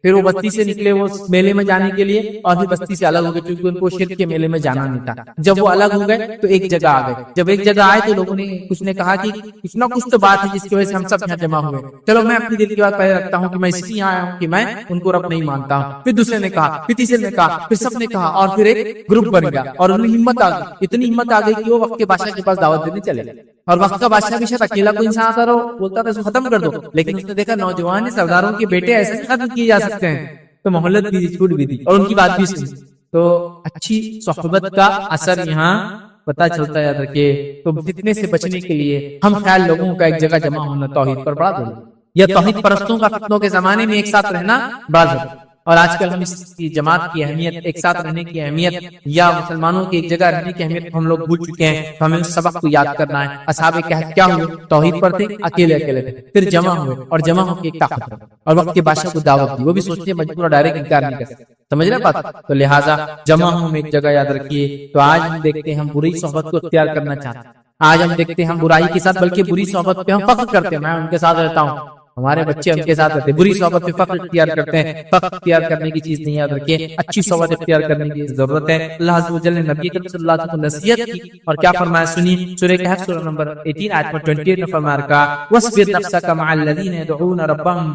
پھر وہ بستی سے نکلے وہ میلے میں جانے کے لیے، اور پھر بستی سے الگ ہو گئے کیونکہ ان کو شرک کے میلے میں جانا نہیں تھا۔ جب وہ الگ ہو گئے تو ایک جگہ آ گئے، جب ایک جگہ آئے تو لوگوں نے کچھ نے کہا کہ کچھ نہ کچھ تو بات ہے جس کی وجہ سے ہم سب یہاں جمع ہوئے، چلو میں اپنی دل کی بات پہلے رکھتا ہوں کہ میں اس لیے آیا ہوں کہ میں ان کو رب نہیں مانتا ہوں۔ پھر دوسرے نے کہا، پھر تیسرے نے کہا، پھر سب نے کہا، اور پھر ایک گروپ بن گیا، اور انہیں ہمت آ گئی، اتنی ہمت آ گئی کہ وہ وقت کے بادشاہ کے پاس دعوت دینے چلے گئے۔ اور وقت کا بادشاہ بھی شاید اکیلا کوئی انسان آتا رہو بولتا تھا اس کو ختم کر دو، لیکن اس نے دیکھا نوجوان سرداروں کے بیٹے ایسے ختم کیے جا سکتے ہیں، تو مہلت بھی دی، چھوٹ بھی دی، اور ان کی بات بھی سنی۔ تو اچھی صحبت کا اثر یہاں پتہ چلتا ہے، یاد رکھیے۔ تو فتنے سے بچنے کے لیے ہم خیال لوگوں کا ایک جگہ جمع ہونا توحید پر بڑا ضروری، یا توحید پرستوں کا فتنوں کے زمانے میں ایک ساتھ رہنا بڑا ضروری۔ اور آج کل ہم اس کی جماعت کی اہمیت، ایک ساتھ رہنے کی اہمیت یا مسلمانوں کی ایک جگہ رہنے کی اہمیت ہم لوگ بھول چکے ہیں. تو ہمیں اس سبق کو یاد کرنا ہے. اصحاب کہف کیا ہوئے؟ توحید پر تھے، اکیلے اکیلے تھے، پھر جمع ہوئے اور جمع ہو کے ایک طاقت بنے اور وقت کے بادشاہ کو دعوت دی. وہ بھی سوچتے مجبور ڈائریکٹ انکار نہیں کر سکتے. سمجھ رہے بات؟ تو لہٰذا جمع ہوں ایک جگہ یاد رکھیے. تو آج ہم دیکھتے ہیں ہم بری صحبت کو اختیار کرنا چاہتے ہیں. آج ہم دیکھتے ہیں ہم برائی کے ساتھ بلکہ بری صحبت پہ ہم فخر کرتے ہیں. میں ان کے ساتھ رہتا ہوں، ہمارے بچے ان کے ساتھ رہتے ہیں. بری صحبت پہ فخر اختیار کرتے ہیں. فخر اختیار کرنے کی چیز نہیں، یاد رکھیے اچھی صحبت اختیار کرنے کی ضرورت ہے. اللہ عز و جل نے نبی کریم صلی اللہ علیہ وسلم کو نصیحت کی اور کیا فرمایا سنیے. سورہ کہف سورہ نمبر 18 آیت نمبر 28 میں فرمایا رکھا وَاصْبِرْ نَفْسَكَ مَعَ الَّذِينَ يَدْعُونَ رَبَّهُمْ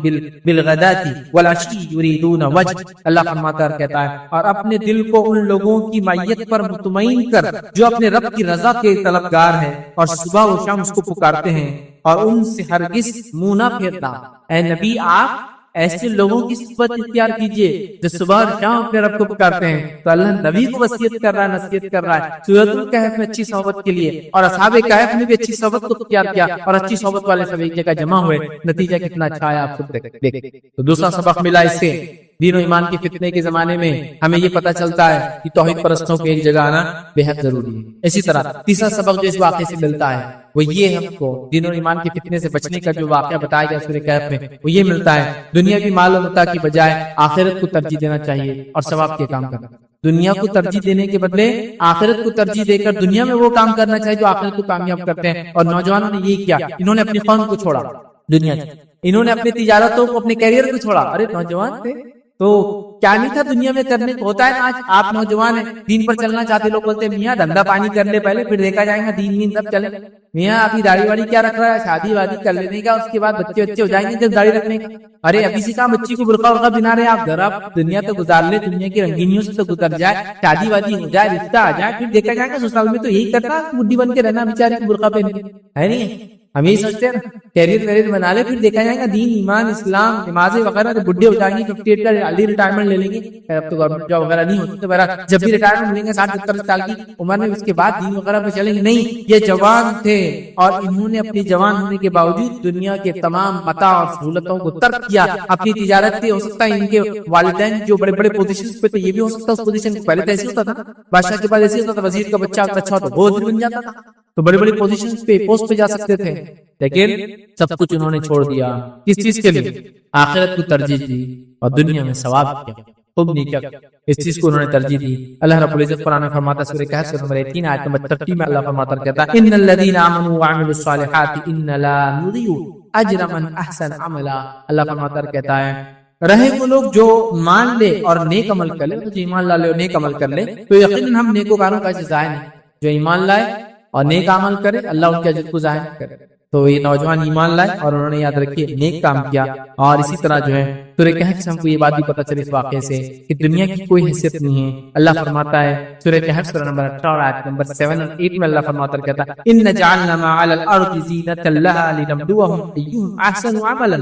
بِالْغَدَاةِ وَالْعَشِيِّ يُرِيدُونَ وَجْهَهُ. اللہ فرماتا کہتا ہے اور اپنے دل کو ان لوگوں کی معیت پر مطمئن کر جو اپنے رب کی رضا کے طلبگار ہیں اور صبح و شام اس کو پکارتے ہیں اور ان سے ہرگز منہ نہ پھیرنا. اے نبی آپ ایسے لوگوں کی صحبت اختیار کیجئے جو صبح اور شام اپنے رب کو پکارتے ہیں. تو اللہ نبی کو وصیت کر رہا ہے، نصیحت کر رہا ہے سورۃ الکہف میں اچھی صحبت کے لیے. اور اصحاب کہف نے بھی اچھی صحبت کو اختیار کیا اور اچھی صحبت والے سب ایک جگہ جمع ہوئے. نتیجہ کتنا اچھا ہے آپ خود دیکھیں. تو دوسرا سبق ملا اس سے دین و ایمان کے فتنے کے زمانے میں ہمیں یہ پتہ چلتا ہے کہ توحید پرستوں کو ایک جگہ آنا بے حد ضروری ہے. اسی طرح تیسرا سبق جو اس واقعے سے ملتا ہے وہ یہ ہم کو دین و ایمان کے فتنے سے بچنے کا جو واقعہ بتایا گیا سورہ کہف میں وہ یہ ملتا ہے دنیا کی مال و متاع کی بجائے آخرت کو ترجیح دینا چاہیے اور ثواب کے کام کرنا. دنیا کو ترجیح دینے کے بدلے آخرت کو ترجیح دے کر دنیا میں وہ کام کرنا چاہیے جو آخرت کو کامیاب کرتے ہیں. اور نوجوانوں نے یہی کیا، انہوں نے اپنی قوم کو چھوڑا دنیا سے، انہوں نے اپنی تجارتوں کو اپنے کیریئر کو چھوڑا. ارے نوجوان تھے تو کیا نہیں تھا دنیا میں کرنے کو. ہوتا ہے نا آج آپ نوجوان ہیں دین پر چلنا چاہتے، لوگ بولتے ہیں میاں دھندا پانی کر لے پہلے پھر دیکھا جائے گا دین سب چلے. میاں ابھی داڑھی واڑی کیا رکھ رہا ہے، شادی وادی کر لینے کا، اس کے بعد بچے ہو جائیں گے جب داڑھی رکھنے کا. ارے ابھی سے کہاں بچی کو برقع ورقع بنا رہے آپ، ذرا دنیا تو گزار لے، دنیا کی رنگینیوں سے تو گزر جائے، شادی وادی ہو جائے، رشتہ آ جائے، پھر دیکھا جائے گا سسرال میں تو یہی کرتا بڈھی بن کے رہنا بیچارے کو برقع پہن کے، ہے نہیں؟ ہم یہی سوچتے ہیں کیریئر ویریئر بنا لے پھر دیکھا جائے گا دین ایمان اسلام نمازیں وغیرہ. بڈھے ہو جائیں گے 58 کا جلدی ریٹائرمنٹ لے لیں گے. اب تو گورنمنٹ جاب وغیرہ نہیں ہوتی تو بہرحال جب بھی ریٹائرمنٹ ملیں گے 60-70 سال کی عمر میں اس کے بعد دین وغیرہ پہ چلیں گے. نہیں، یہ جوان تھے اور انہوں نے اپنی جوان ہونے کے باوجود دنیا کے تمام متاع اور سہولتوں کو ترک کیا. اپنی تجارت تھی، ہو سکتا ہے ان کے والدین جو بڑے بڑے پوزیشن پہ تھے یہ بھی ہو سکتا ہے اس پوزیشن پہلے تو ایسے ہوتا تھا بادشاہ کے پاس ایسے ہوتا تھا، وزیر کا بچہ اچھا ہوتا وہ وزیر بن جاتا تھا تو بڑے بڑے پوزیشن پہ پوسٹ پہ جا سکتے تھے. لیکن سب کچھ انہوں نے چھوڑ دیا کس چیز کے لیے؟ آخرت کو ترجیح دی اور دنیا میں ثواب کیا، خوب نہیں کیا، اس چیز کو انہوں نے ترجیح دی. اللہ رب العزت قرآن میں فرماتا ہے سورہ کہف نمبر 18 آیت نمبر 30 میں اللہ فرماتا کہتا ہے ان الذين امنوا وعملوا الصالحات ان لا نضيع اجر من احسن عملا. اللہ فرماتا کہتا ہے رہے وہ لوگ جو مان لے اور نیک عمل کر لے، جو ایمان لا لے اور نیک عمل کر لے تو یقیناً ہم نیکوکاروں کا اجر ضائع نہیں. جو ایمان لائے اور نیک عمل کرے اللہ ان کے اجر کو ضائع نہیں کرے. تو یہ نوجوان ایمان لائے اور انہوں نے یاد رکھیے نیک کام کیا. اور اسی طرح جو ہے سورہ کہف سے ہم کو یہ بات بھی پتہ چلی اس واقعے سے کہ دنیا کی کوئی حیثیت نہیں ہے. اللہ فرماتا ہے سورہ کہف سورہ نمبر 18 آیت نمبر 7 اور 8 میں اللہ فرماتا کہتا ہے ان جعلنا ما علی الارض زینۃ لها لنبلوهم ایہم احسن عملا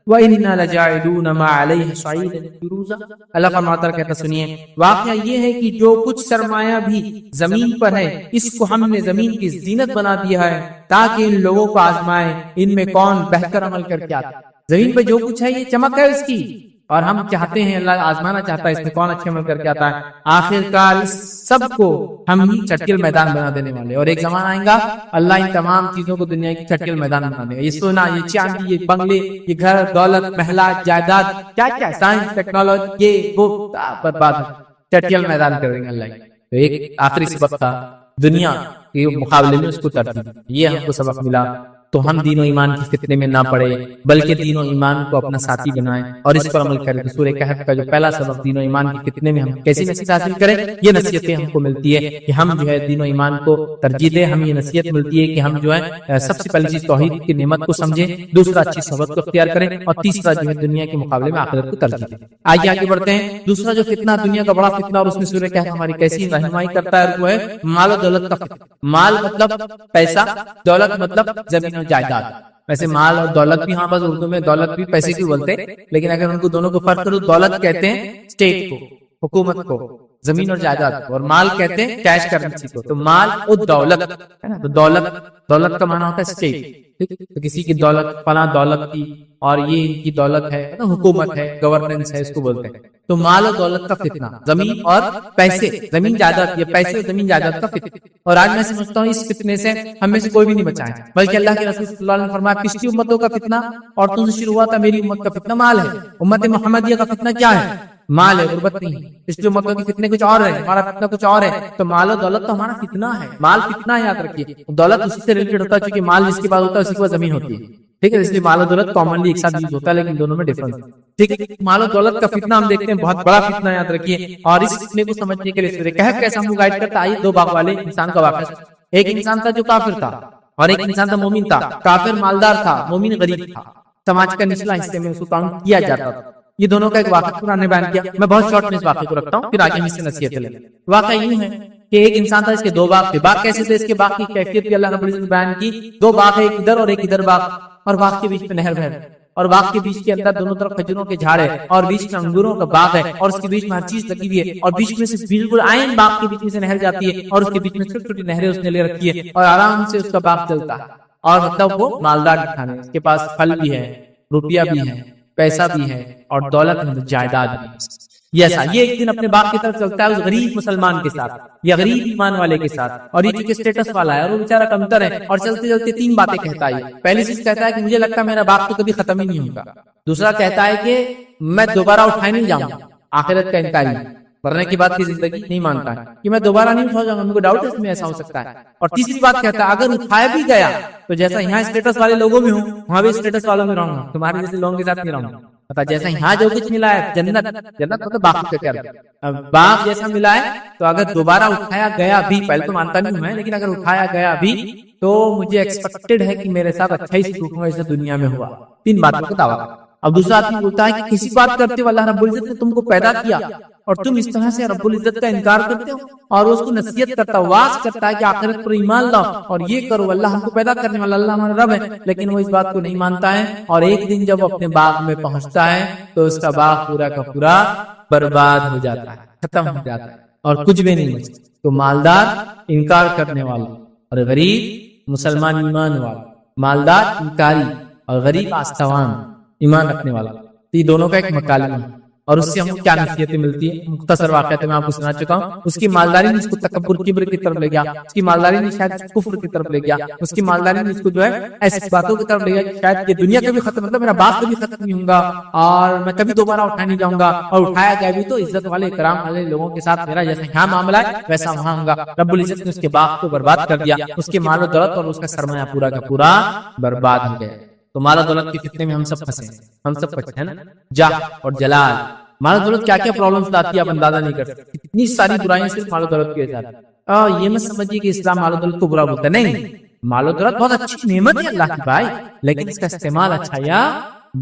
وَإِنَّا لَجَاعِلُونَ مَا عَلَيْهِ صَعِيدًا جُرُوزًا. اللہ فرماتا کہتا سنیے واقعہ یہ ہے کہ جو کچھ سرمایہ بھی زمین پر ہے اس کو ہم نے زمین کی زینت بنا دیا ہے تاکہ ان لوگوں کو آزمائے ان میں کون بہتر عمل کر کے آتا. زمین پہ جو کچھ ہے یہ چمک ہے اس کی اور ہم چاہتے ہیں اللہ آزمانا چاہتا ہے اس میں کون اچھے عمل کر کے آتا ہے. آخر کار اس سب کو ہم ہی چٹکل میدان بنا دینے والے. اور ایک زمانہ آئے گا اللہ ان تمام چیزوں کو دنیا کی چٹکل میدان بنا دے گا. یہ سونا، یہ چاندی، یہ بنگلے، یہ گھر، دولت، محلات، جائیداد، کیا کیا سائنس ٹیکنالوجی یہ وہ برباد چٹکل میدان کر دیں گے اللہ. تو ایک آخری سبق تھا دنیا کے مقابلے میں اس کو ترجیح، یہ ہم کو سبق ملا. تو ہم دین و ایمان کی فتنے میں نہ پڑے بلکہ دین و ایمان کو اپنا ساتھی بنائیں اور اس پر عمل کریں. سورہ کہف کا جو پہلا سبق دین و ایمان کی فتنے میں ہم کیسی نصیحت حاصل کریں، یہ نصیحتیں ہم کو ملتی ہے کہ ہم جو ہے دین و ایمان کو ترجیح دیں. ہمیں یہ نصیحت ملتی ہے کہ ہم جو ہے سب سے پہلی چیز توحید کی نعمت کو سمجھیں، دوسرا اچھی صحبت کو اختیار کریں اور تیسرا جو ہے دنیا کے مقابلے میں آخرت کو ترجیح دیں. آئیے آگے بڑھتے ہیں. دوسرا جو فتنہ دنیا کا بڑا فتنہ اور اس میں سورہ کہف ہماری کیسی رہنمائی کرتا ہے وہ ہے مال و دولت کا فتنہ. مال مطلب پیسہ، دولت مطلب زمین و جائیداد. ویسے مال اور دولت بھی ہاں بس اردو میں دولت بھی پیسے کی بولتے ہیں لیکن اگر ان کو دونوں کو فرق کرو دولت کہتے ہیں اسٹیٹ کو، حکومت کو، زمین اور جائیداد کو، اور مال کہتے ہیں کیش کرنسی کو. تو مال اور دولت ہے نا، تو دولت کا معنی ہوتا ہے اسٹیٹ. ٹھیک، تو کسی کی دولت فلاں دولت کی اور یہ ان کی دولت ہے، حکومت ہے، گورننس ہے، اس کو بولتے ہیں. تو مال و دولت کا فتنہ، زمین اور پیسے، زمین جائیداد، یہ پیسے اور زمین جائیداد کا فتنہ. اور آج میں سمجھتا ہوں اس فتنے سے ہم میں سے کوئی بھی نہیں بچا ہے، بلکہ اللہ کے رسول صلی اللہ علیہ وسلم نے فرمایا پچھلی امتوں کا فتنہ عورتوں سے شروع ہوا تھا، میری امت کا فتنہ مال ہے. امت محمدیہ کا فتنہ کیا ہے؟ مال ہے، غربت نہیں. پچھلی امتوں کے فتنے کچھ اور ہے، ہمارا فتنہ کچھ اور ہے. تو مال و دولت تو ہمارا فتنہ ہے، مال فتنہ ہے، یاد رکھیے. دولت اسی سے ریلیٹڈ ہوتا ہے کیونکہ مال جس کے پاس ہوتا ہے اسی کے پاس زمین ہوتی ہے. ٹھیک ہے، اس لیے مال و دولت کامنلی ایک ساتھ یوز ہوتا ہے، لیکن دونوں میں ڈفرنس ہے. ٹھیک ہے، مال و دولت کا فتنہ ہم دیکھتے ہیں بہت بڑا فتنہ، یاد رکھیے. اور اس فتنے کو سمجھنے کے لیے سورہ کہف کیسا ہم کو گائیڈ کرتا ہے. آئیے دو باغ والے انسان کا واقعہ. ایک انسان تھا جو کافر تھا اور ایک انسان تھا مومن تھا. کافر مالدار تھا، مومن غریب تھا، سماج کا نچلا حصے میں اس کو کاؤنٹ کیا جاتا تھا. یہ دونوں کا ایک واقعہ قرآن نے بیان کیا. میں بہت شارٹ میں اس واقعے کو رکھتا ہوں، پھر آگے ہم اس سے نصیحت لیں. واقعہ یوں ہے کہ ایک انسان تھا، اس کے دو باغ تھے. باغ کیسے تھے؟ اس کے باغ کی کیفیت بھی اللہ رب العزت نے بیان کی. دو باغ ہے، ایک ادھر اور ایک ادھر باغ، اور باغ کے بیچ میں نہر بہہ رہی ہے، اور باغ کے بیچ کے اندر دونوں طرف کھجوروں کے جھاڑ ہے، اور بیچ میں انگوروں کا باغ ہے، اور اس کے بیچ میں ہر چیز لگی ہوئی ہے، اور بیچ میں سے بالکل عین باغ کے بیچ میں سے نہر جاتی ہے، اور اس کے بیچ میں چھوٹی چھوٹی نہریں اس نے لے رکھی ہے، اور آرام سے اس کا باغ چلتا ہے. اور مطلب وہ مالدار انسان ہے، اس کے پاس پھل بھی ہے، روپیہ بھی ہے، پیسہ بھی ہے، اور دولت ہے، جائیداد بھی ہے. یہ ایک دن اپنے باپ کی طرف چلتا ہے اس غریب مسلمان کے ساتھ یا غریب ایمان والے کے ساتھ، اور یہ چونکہ اسٹیٹس والا ہے اور وہ بیچارہ کمتر ہے، اور چلتے چلتے تین باتیں کہتا ہے. پہلی چیز کہتا ہے کہ مجھے لگتا ہے میرا باپ تو کبھی ختم ہی نہیں ہوگا. دوسرا کہتا ہے کہ میں دوبارہ اٹھائے نہیں جاؤں گا، آخرت کا انکاری، مرنے کی بات کی زندگی نہیں مانتا ہے کہ میں دوبارہ نہیں اٹھا جاؤں گا، مجھے ڈاؤٹ ہے اس میں ایسا ہو سکتا ہے. اور تیسری بات کہتا ہے اگر اٹھایا بھی گیا تو جیسا یہاں اسٹیٹس والے لوگوں میں ہوں وہاں بھی اسٹیٹس والوں میں رہوں گا، تمہارے جیسے لوگوں کے ساتھ نہیں رہوں گا. پتا جیسا یہاں جو کچھ ملا ہے جنت، جنت مطلب باغ کا کیا باغ جیسا ملا ہے، تو اگر دوبارہ اٹھایا گیا بھی، پہلے تو مانتا نہیں ہوں میں، لیکن اگر اٹھایا گیا بھی تو مجھے ایکسپیکٹڈ ہے کہ میرے ساتھ اچھا ہی سلوک ہوگا جیسے دنیا میں ہوا. تین باتوں کا دعویٰ. اب دوسرا آدمی بولتا ہے کہ کسی بات کرتے ہو اللہ رب العزت نے تم کو پیدا کیا اور تم اس طرح سے رب العزت کا انکار کرتے ہو، اور اس کو نصیحت کرتا ہے، واز کرتا ہے کہ آخرت پر ایمان لاؤ اور یہ کرو، اللہ ہم کو پیدا کرنے والا، اللہ ہمارا رب ہے. لیکن وہ اس بات کو نہیں مانتا ہے، اور ایک دن جب اپنے باغ میں پہنچتا ہے تو اس کا باغ پورا کا پورا برباد ہو جاتا ہے، ختم ہو جاتا ہے، اور کچھ بھی نہیں بچتا. تو مالدار انکار کرنے والا اور غریب مسلمان ایمان والا، مالدار انکاری اور غریب آستوان ایمان رکھنے والا، تو یہ دونوں کا ایک مکالمہ ہے. اور اس سے ہم کو کیا نصیحتیں ملتی ہے؟ مختصر واقعات میں آپ کو سنا چکا ہوں. اس کی مالداری نے اس کو تکبر کبر کی طرف لے گیا، اس کی مالداری نے شاید کفر کی طرف لے گیا، اس کی مالداری نے اس کو جو ہے ایسی باتوں کی طرف لے گیا کہ شاید یہ دنیا کبھی ختم، مطلب میرا باپ کبھی ختم نہیں ہوگا اور میں کبھی دوبارہ اٹھا نہیں جاؤں گا، اور اٹھایا گیا بھی تو عزت والے اکرام والے لوگوں کے ساتھ میرا جیسا یہاں معاملہ ہے ویسا وہاں ہوگا. رب العزت نے اس کے باپ کو برباد کر دیا، اس کے مال و دولت اور اس کا سرمایہ پورا کا پورا برباد ہو گیا. تو مال و دولت کے فتنے میں ہم سب پھنسے، ہم سب پھنسے ہیں نا. جاہ اور جلال، مال و دولت کیا کیا پرابلمز لاتی ہے آپ اندازہ نہیں کر سکتے. اتنی ساری برائیاں صرف مال و دولت کی وجہ سے. یہ مت سمجھیے کہ اسلام مال و دولت کو برا بولتا ہے، نہیں. مال و دولت بہت اچھی نعمت ہے اللہ کی بھائی، لیکن اس کا استعمال اچھا یا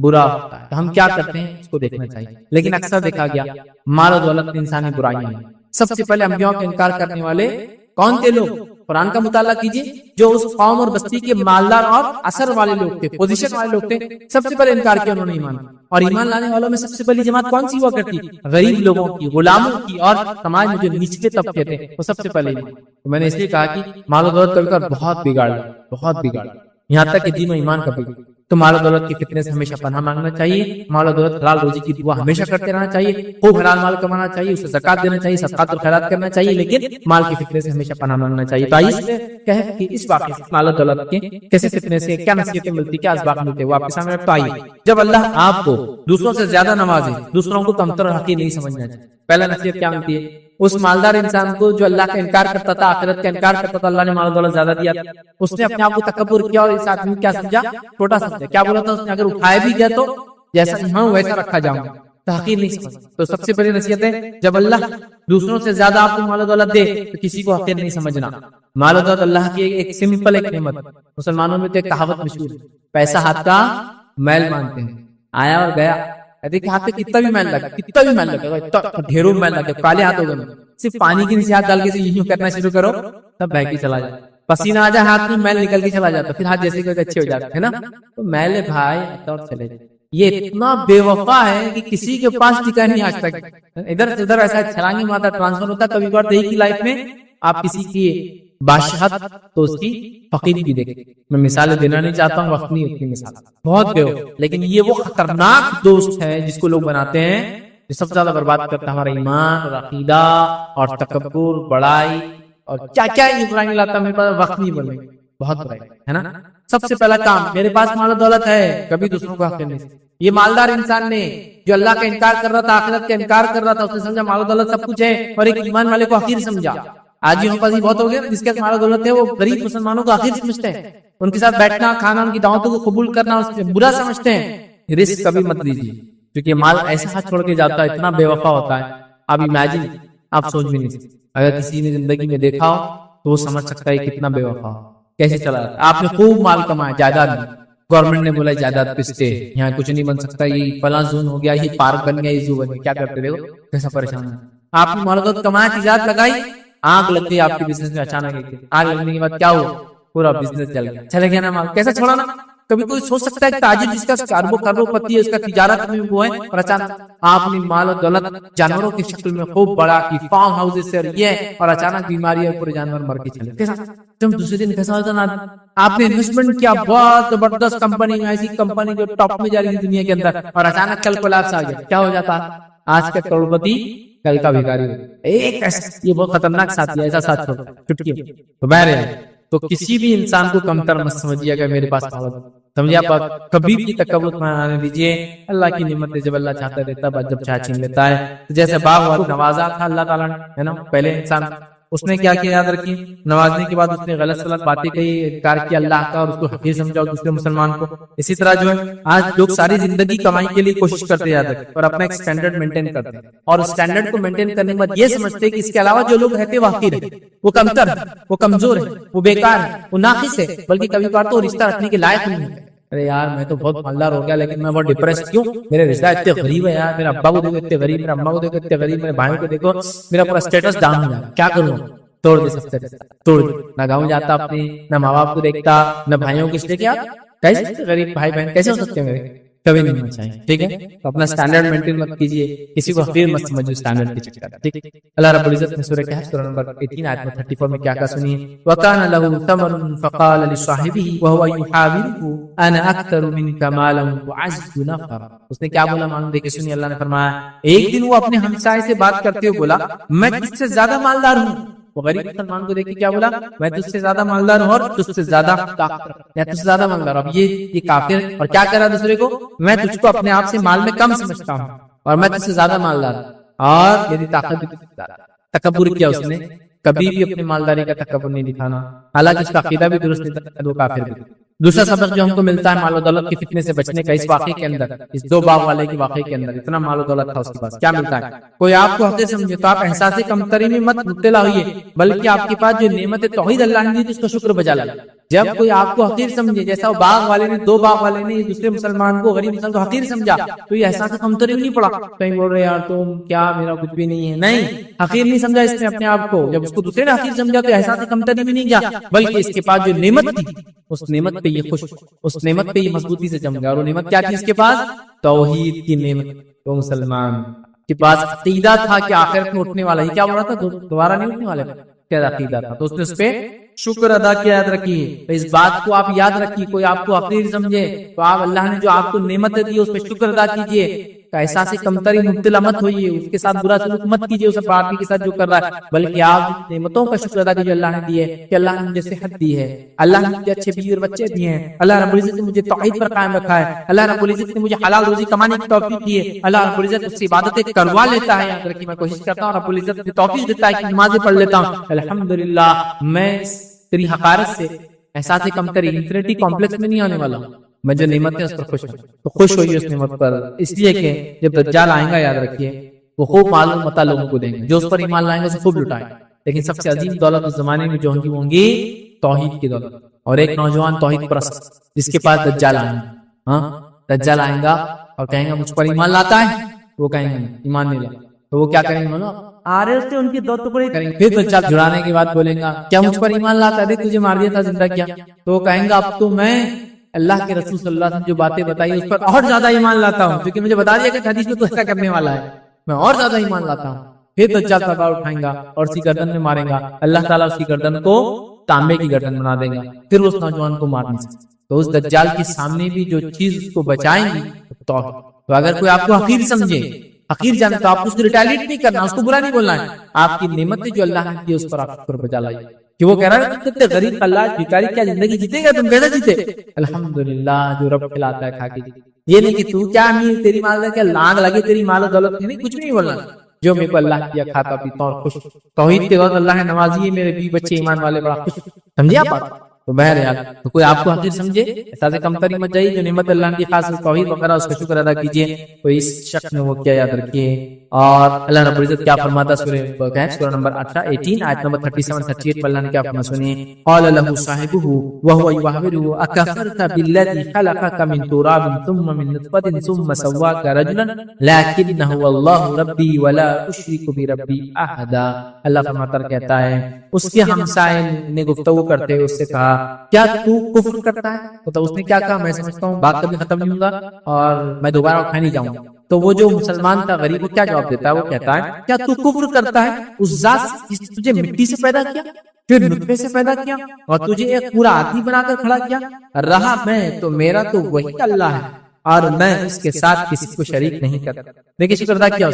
برا ہوتا ہے. تو ہم کیا کرتے ہیں اس کو دیکھنا چاہیے. لیکن اکثر دیکھا گیا مال و دولت انسانی برائیاں ہیں. سب سے پہلے انبیاء کا انکار کرنے والے کون تھے لوگ؟ قرآن کا مطالعہ کیجیے. جو اس قوم اور بستی کے مالدار اور اثر والے لوگ تھے، پوزیشن والے لوگ تھے، سب سے پہلے انکار کیا انہوں نے ایمان. اور ایمان لانے والوں میں سب سے پہلی جماعت کون سی ہوا کرتی؟ غریب لوگوں کی، غلاموں کی، اور سماج میں جو نچلے طبقے تھے وہ سب سے پہلے. تو میں نے اس لیے کہا کہ مال و دولت کا بہت بگاڑ، بہت بگاڑ، یہاں تک کہ دین و ایمان کا بگاڑ. تو مال و دولت کے فتنے سے ہمیشہ پناہ مانگنا چاہیے. مال و دولت حلال روزی کی دعا ہمیشہ کرتے رہنا چاہیے. خوب حلال مال کمانا چاہیے، اسے زکات دینا چاہیے، صدقات اور خیرات کرنا چاہیے، لیکن مال کے فتنے سے ہمیشہ پناہ مانگنا چاہیے. تو اس لیے کہے کہ اس واقعے سے مال و دولت کے کیسے فتنے سے کیا نصیحتیں ملتی، کیا اسباق ملتے، وہ آپ کے سامنے رکھتا. آئیے، جب اللہ آپ کو دوسروں سے زیادہ نوازے، دوسروں کو کمتر اور حقیر نہیں سمجھنا چاہیے. پہلا نصیحت کیا ملتی ہے؟ اس مالدار انسان کو جو اللہ کا انکار کرتا تھا، آخرت کا انکار کرتا تھا، اللہ نے مال و دولت زیادہ دیا تھا، اس نے اپنے آپ کو تکبر کیا اور اس آدمی کو کیا سمجھا؟ چھوٹا سمجھا. کیا بولا تھا اس نے؟ اگر اٹھایا بھی گیا تو جیسا یہاں ویسا رکھا جاؤں گا، تحقیر نہیں سمجھ. تو سب سے بڑی نصیحت ہے جب اللہ دوسروں سے زیادہ آپ کو مال و دولت دے تو کسی کو حقیر نہیں سمجھنا. مال و دولت اللہ کی ایک سمپل ایک نعمت. مسلمانوں میں تو ایک کہاوت مشہور ہے، پیسہ ہاتھ کا میل مانتے ہیں. آیا اور گیا، دیکھیں ہاتھ پہ کتنا بھی میل لگا، کتنا بھی میل لگا، ڈھیروں میل لگا، کالے ہاتھ ہو گئے، صرف پانی کے نیچے ہاتھ ڈال کے یوں کرنا شروع کرو تب بہ کے چلا جائے. پسینہ آ جائے ہاتھ میں، میل نکل کے چلا جاتا، پھر ہاتھ جیسے کہ اچھے ہو جاتے ہیں نا. تو میل بھائی اور چلے جائے. یہ اتنا بے وفا ہے کہ کسی کے پاس ٹکا نہیں آج تک. ادھر سے ادھر ایسا چھلانگی مارتا، ٹرانسفر ہوتا. کبھی بار دیکھی کی لائف میں آپ کسی کی بادشاہت تو اس کی فقیر کی دیکھے. میں مثالیں دینا نہیں چاہتا ہوں، وقت نہیں اتنی مثال، بہت بے وقوف. لیکن یہ وہ خطرناک دوست ہے جس کو لوگ بناتے ہیں، جو سب سے زیادہ برباد کرتا ہے ہمارا ایمان اور عقیدہ اور تکبر، بڑائی اور کیا کیا برائی لاتا ہے. میرے پاس وقت نہیں بنے، بہت برائی ہے نا. سب سے پہلا کام، میرے پاس مال و دولت ہے، کبھی دوسروں کو حقیر نہیں. یہ مالدار انسان نے جو اللہ کا انکار کر رہا تھا، آخرت کا انکار کر رہا تھا، اس نے سمجھا مال و دولت سب کچھ ہے، اور ایک ایمان والے کو حقیر سمجھا. آج یہ پاس بہت ہو گیا، جس کے مال و دولت ہے وہ غریب مسلمانوں کو حقیر سمجھتے ہیں، ان کے ساتھ بیٹھنا کھانا، ان کی دعوتوں کو قبول کرنا اس سے برا سمجھتے ہیں. رزق کبھی مت دیجیے، کیونکہ مال ایسا ہاتھ چھوڑ کے جاتا ہے، اتنا بے وفا ہوتا ہے. آپ امیجن، آپ سوچ بھی نہیں سکتے. اگر کسی نے زندگی میں دیکھا ہو تو وہ سمجھ سکتا ہے کتنا بے وفا ہو، کیسے چلا رہا ہے. آپ نے خوب مال کمایا، جائیداد میں، گورنمنٹ نے بولا جائیداد پستے، یہاں کچھ نہیں بن سکتا، یہ فلاں زون ہو گیا، یہ پارک بن گیا، یہ زو بن گیا. کیا کرتے رہے ہو، کیسا پریشان ہے. آپ نے مال و دولت کمایا، تجارت لگائی، آگ لگ گئی آپ کے بزنس میں. اچانک آگ لگنے کے بعد کیا ہوا، پورا بزنس جل گیا، چلے گیا نا مال. کیسا چھوڑا نا. کبھی کوئی سوچ سکتا ہے کہ تاجر جس کا کروڑ پتی ہے، اس کا تجارت میں وہ ہے، اور اچانک آپ نے مال و دولت جانوروں کی شکل میں خوب بڑا کی، فارم ہاؤس سے، اور یہ، اور اچانک بیماری ہے، پورے جانور مر کے چلے. کیسا تم دوسرے دن کیسا ہوتا نا. آپ نے انویسٹمنٹ کیا بہت زبردست کمپنی میں، ایسی کمپنی جو ٹاپ میں جا رہی تھی دنیا کے اندر، اور اچانک کل کولیپس آ گیا. کیا ہو جاتا، آج کا کروڑپتی کل کا بھکاری. ایک یہ بہت خطرناک ساتھی ہے، ایسا ساتھ چھوڑ چٹکی. تو بہرحال تو کسی بھی انسان کو کمتر مت سمجھیے گا میرے پاس سمجھے آپ. کبھی بھی تکبر نہ آنے دیجیے. اللہ کی نعمت جب اللہ چاہتا دیتا ہے، جب چاہے چھین لیتا ہے. جیسے باغ والوں نوازا تھا اللہ تعالیٰ نے، ہے نا. پہلے انسان اس نے کیا کیا، یاد رکھیے، نوازنے کے بعد اس نے غلط غلط باتیں کہی، انکار کیا اللہ کا، اور اس کو حقیر سمجھا دوسرے مسلمان کو. اسی طرح جو ہے آج لوگ ساری زندگی کمائی کے لیے کوشش کرتے یاد رکھیں، اور اپنا ایک اسٹینڈرڈ مینٹین کرتے ہیں، اور اسٹینڈرڈ کو مینٹین کرنے کے بعد یہ سمجھتے ہیں کہ اس کے علاوہ جو لوگ رہتے وہ حقیر ہے، وہ کمتر ہے، وہ کمزور ہے، وہ بیکار ہے، وہ ناقص ہے، بلکہ کبھی کبھار تو رشتہ رکھنے کے لائق نہیں ہے. ارے یار میں تو بہت مالدار ہو گیا لیکن میں بہت ڈپریس کیوں، میرے رشتہ اتنے غریب ہے یار، میرے ابا کو دیکھو اتنے غریب، میرے اما کو دیکھو اتنے غریب، میرے بھائیوں کو دیکھو، میرا پورا اسٹیٹس ڈاؤن ہو جائے. کیا کروں، توڑ دے سب سے، توڑ دے. نہ گاؤں جاتا اپنی، نہ ماں باپ کو دیکھتا، نہ بھائیوں کو. اس لیے کیا کیسے غریب بھائی بہن کیسے ہو سکتے ہیں میرے، کبھی نہیں ہونا چاہیے. ٹھیک ہے، تو اپنا اسٹینڈرڈ مینٹین مت کیجیے، کسی کو حقیر مت سمجھو اسٹینڈرڈ کے چکر. ٹھیک ہے. اللہ رب العزت نے سورہ کہف سورہ نمبر 18 آیت میں 34 میں کیا کہا سنیے. وَكَانَ لَهُ ثَمَرٌ فَقَالَ لِصَاحِبِهِ وَهُوَ يُحَاوِرُهُ أَنَا أَكْثَرُ مِنكَ مَالًا وَأَعَزُّ نَفَرًا. اس نے کیا بولا معلوم دیکھیں سنیے. اللہ نے فرمایا ایک دن وہ اپنے ہمسائے سے بات کرتے ہوئے بولا میں تجھ سے زیادہ مالدار ہوں. وہ غریب مسلمان کو دیکھ کے کیا بولا، میں تجھ سے زیادہ مالدار ہوں اور تجھ سے زیادہ طاقتور، میں تجھ سے زیادہ مالدار. اب یہ کافر، اور کیا کرا دوسرے کو، میں تجھ کو اپنے آپ سے مال میں کم سمجھتا ہوں اور میں تجھ سے زیادہ مالدار ہوں، اور میری طاقت بھی تجھ سے زیادہ. تکبر کیا اس نے، کبھی بھی اپنی مالداری کا تکبر نہیں دکھانا، حالانکہ اس کا عقیدہ بھی درست نہیں تھا، وہ کافر بھی. دوسرا سبق جو ہم کو ملتا ہے مال و دولت کے فتنے سے بچنے کا، اس واقعے کے اندر، اس دو باغ والے کے واقعے کے اندر، اتنا مال و دولت تھا اس کے پاس، کیا ملتا ہے. کوئی آپ کو حقیر سمجھے تو آپ احساس کمتری میں مت مبتلا ہوئیے، بلکہ آپ کے پاس جو نعمت توحید اللہ نے دی اس کا شکر بجا لائے. جب کوئی آپ کو حقیر سمجھے، جیسا وہ باغ والے نے، دو باغ والے نے دوسرے مسلمان کو، غریب مسلمان کو حقیر سمجھا، تو یہ احساس کمتری نہیں پڑا. کہیں بول رہے یار تم کیا، میرا کچھ بھی نہیں ہے. نہیں، حقیر نہیں سمجھا اس نے اپنے آپ کو. جب اس کو دوسرے نے حقیر سمجھا تو احساس کمتری بھی نہیں گیا، بلکہ اس کے پاس جو نعمت تھی اس نعمت پہ یہ خوش، اس نعمت پہ یہ مضبوطی سے جم گیا. اور وہ نعمت کیا تھی اس کے پاس؟ توحید کی نعمت. تو مسلمان کے پاس عقیدہ تھا کہ آخرت میں اٹھنے والا، ہی کیا بول رہا تھا، دوبارہ نہیں اٹھنے والے، کیا عقیدہ تھا. تو اس نے اس پہ شکر ادا کیا. یاد رکھیے، تو اس بات کو آپ یاد رکھیے، کوئی آپ کو حقیر سمجھے تو آپ اللہ نے جو آپ کو نعمت دی اس پہ شکر ادا کیجیے. کا احساس کمتری مبتلا مت ہوئیے، اس کے ساتھ برا سلوک مت کیجیے اس آدمی کے ساتھ جو کر رہا ہے، بلکہ آپ نعمتوں کا شکر ادا کیجیے اللہ نے دی ہے، کہ اللہ نے مجھے صحت دی ہے، اللہ نے مجھے اچھے بیوی اور بچے دیے ہیں، اللہ رب العزت نے مجھے توحید پر قائم رکھا ہے، اللہ رب العزت نے مجھے حلال روزی کمانے کی توفیق دی ہے، اللہ رب العزت مجھ سے عبادتیں کروا لیتا ہے. یاد رکھیے میں کوشش کرتا ہوں، رب العزت مجھے توفیق دیتا ہے کہ نمازیں پڑھ لیتا ہوں. الحمدللہ میں تیری حقارت سے احساس کمتری، انفینٹی کمپلیکس میں نہیں آنے والا ہوں. میں جو نعمت ہے اس پر خوش ہوں، تو خوش ہوئیے اس نعمت پر، اس لیے کہ جب دجال آئیں گا یاد رکھیے وہ خوب معلوم متا لوگوں کو دیں گے، جو اس پر ایمان لائیں گے اسے خوب لٹائیں. لیکن سب سے عظیم دولت اس زمانے میں جو ہوں گی توحید کی دولت. اور ایک نوجوان توحید پرست جس کے پاس دجال آئیں گا، ہاں دجال آئیں گا اور کہیں گا مجھ پر ایمان لاتا ہے، وہ کہیں گے ایمان نہیں لاتا. تو وہ کیا کریں گے، آ رہے اس سے ان کی دو ٹکڑے کریں گے. پھر دجال جڑانے کے بعد بولیں گا کیا مجھ پر ایمان لاتا ہے، دیکھ تجھے مار دیا تھا زندہ کیا. تو وہ کہیں گا اب تو میں اللہ کے رسول صلی اللہ علیہ وسلم جو باتیں بتائی اس پر اور زیادہ ایمان لاتا ہوں، کیونکہ مجھے بتا دیا کہ حدیث میں تو ایسا کرنے والا ہے، میں اور زیادہ ایمان لاتا ہوں. پھر دجال تلوار اٹھائیں گا اور اس کی گردن میں ماریں گا، اللہ تعالیٰ اس کی گردن کو تانبے کی گردن بنا دے گا، پھر اس نوجوان کو مار نہیں سکتا۔ تو اس دجال کے سامنے بھی جو چیز اس کو بچائیں گی تو اگر کوئی آپ کو حقیر سمجھے، حقیر جانے، تو آپ اس کو ریٹیلیٹ نہیں کرنا، اس کو برا نہیں بولنا ہے۔ آپ کی نعمتیں جو اللہ نے کی اس پر آپ شکر بجا لائیے۔ کہ وہ کہہ رہا ہے کہ غریب اللہ بیکاری کیا زندگی جیتے گا، تم کیسے جیتے؟ الحمدللہ جو رب کھلاتا ہے کھا کے۔ یہ نہیں کہ تو کیا امیر، تیری مال کیا لانگ لگے، تیری مال و دولت نہیں، کچھ بھی نہیں بولنا۔ جو میرے کو اللہ کیا کھاتا پیتا اور خوش، توحید کے بعد اللہ نے نوازی ہے، میرے بیوی بچے ایمان والے، بڑا خوش۔ سمجھے آپ بات؟ تو بہرحال تو کوئی آپ کو حقیر سمجھے، ایسا سے کمتری مت جائیے۔ جو نعمت اللہ کی خاص توحید وغیرہ اس کا شکر ادا کیجیے۔ تو اس شخص نے وہ کیا یاد رکھیے۔ اور اللہ رب العزت کیا فرماتا سورہ کہف سورہ نمبر 18 آیت نمبر 37 38 پر اللہ نے کیا فرمایا سنیے۔ قال له صاحبه وهو يحاوره اكفرت بالذي خلقك من تراب ثم من نطفة ثم سواك رجلا لكن هو الله ربي ولا اشرك بربي احدا۔ اللہ فرماتا کہتا ہے اس کے ہمسائے نے گفتگو کرتے ہوئے اس سے کہا کیا تو کفر کرتا ہے؟ تو اس نے کیا کہا، میں سمجھتا ہوں بات کبھی ختم نہیں ہوگا اور میں دوبارہ اٹھا نہیں جاؤں گا۔ تو وہ جو مسلمان تھا غریب، وہ کیا جواب دیتا ہے؟ وہ کہتا ہے کیا تو کفر کرتا ہے اس ذات جس نے تجھے مٹی سے پیدا کیا، پھر نطفے سے پیدا کیا اور تجھے ایک پورا آدمی بنا کر کھڑا کیا؟ رہا میں تو میرا تو وہی اللہ ہے اور میں اس کے ساتھ کسی کو شریک نہیں کرتا۔ دیکھیں شکر ادا کیا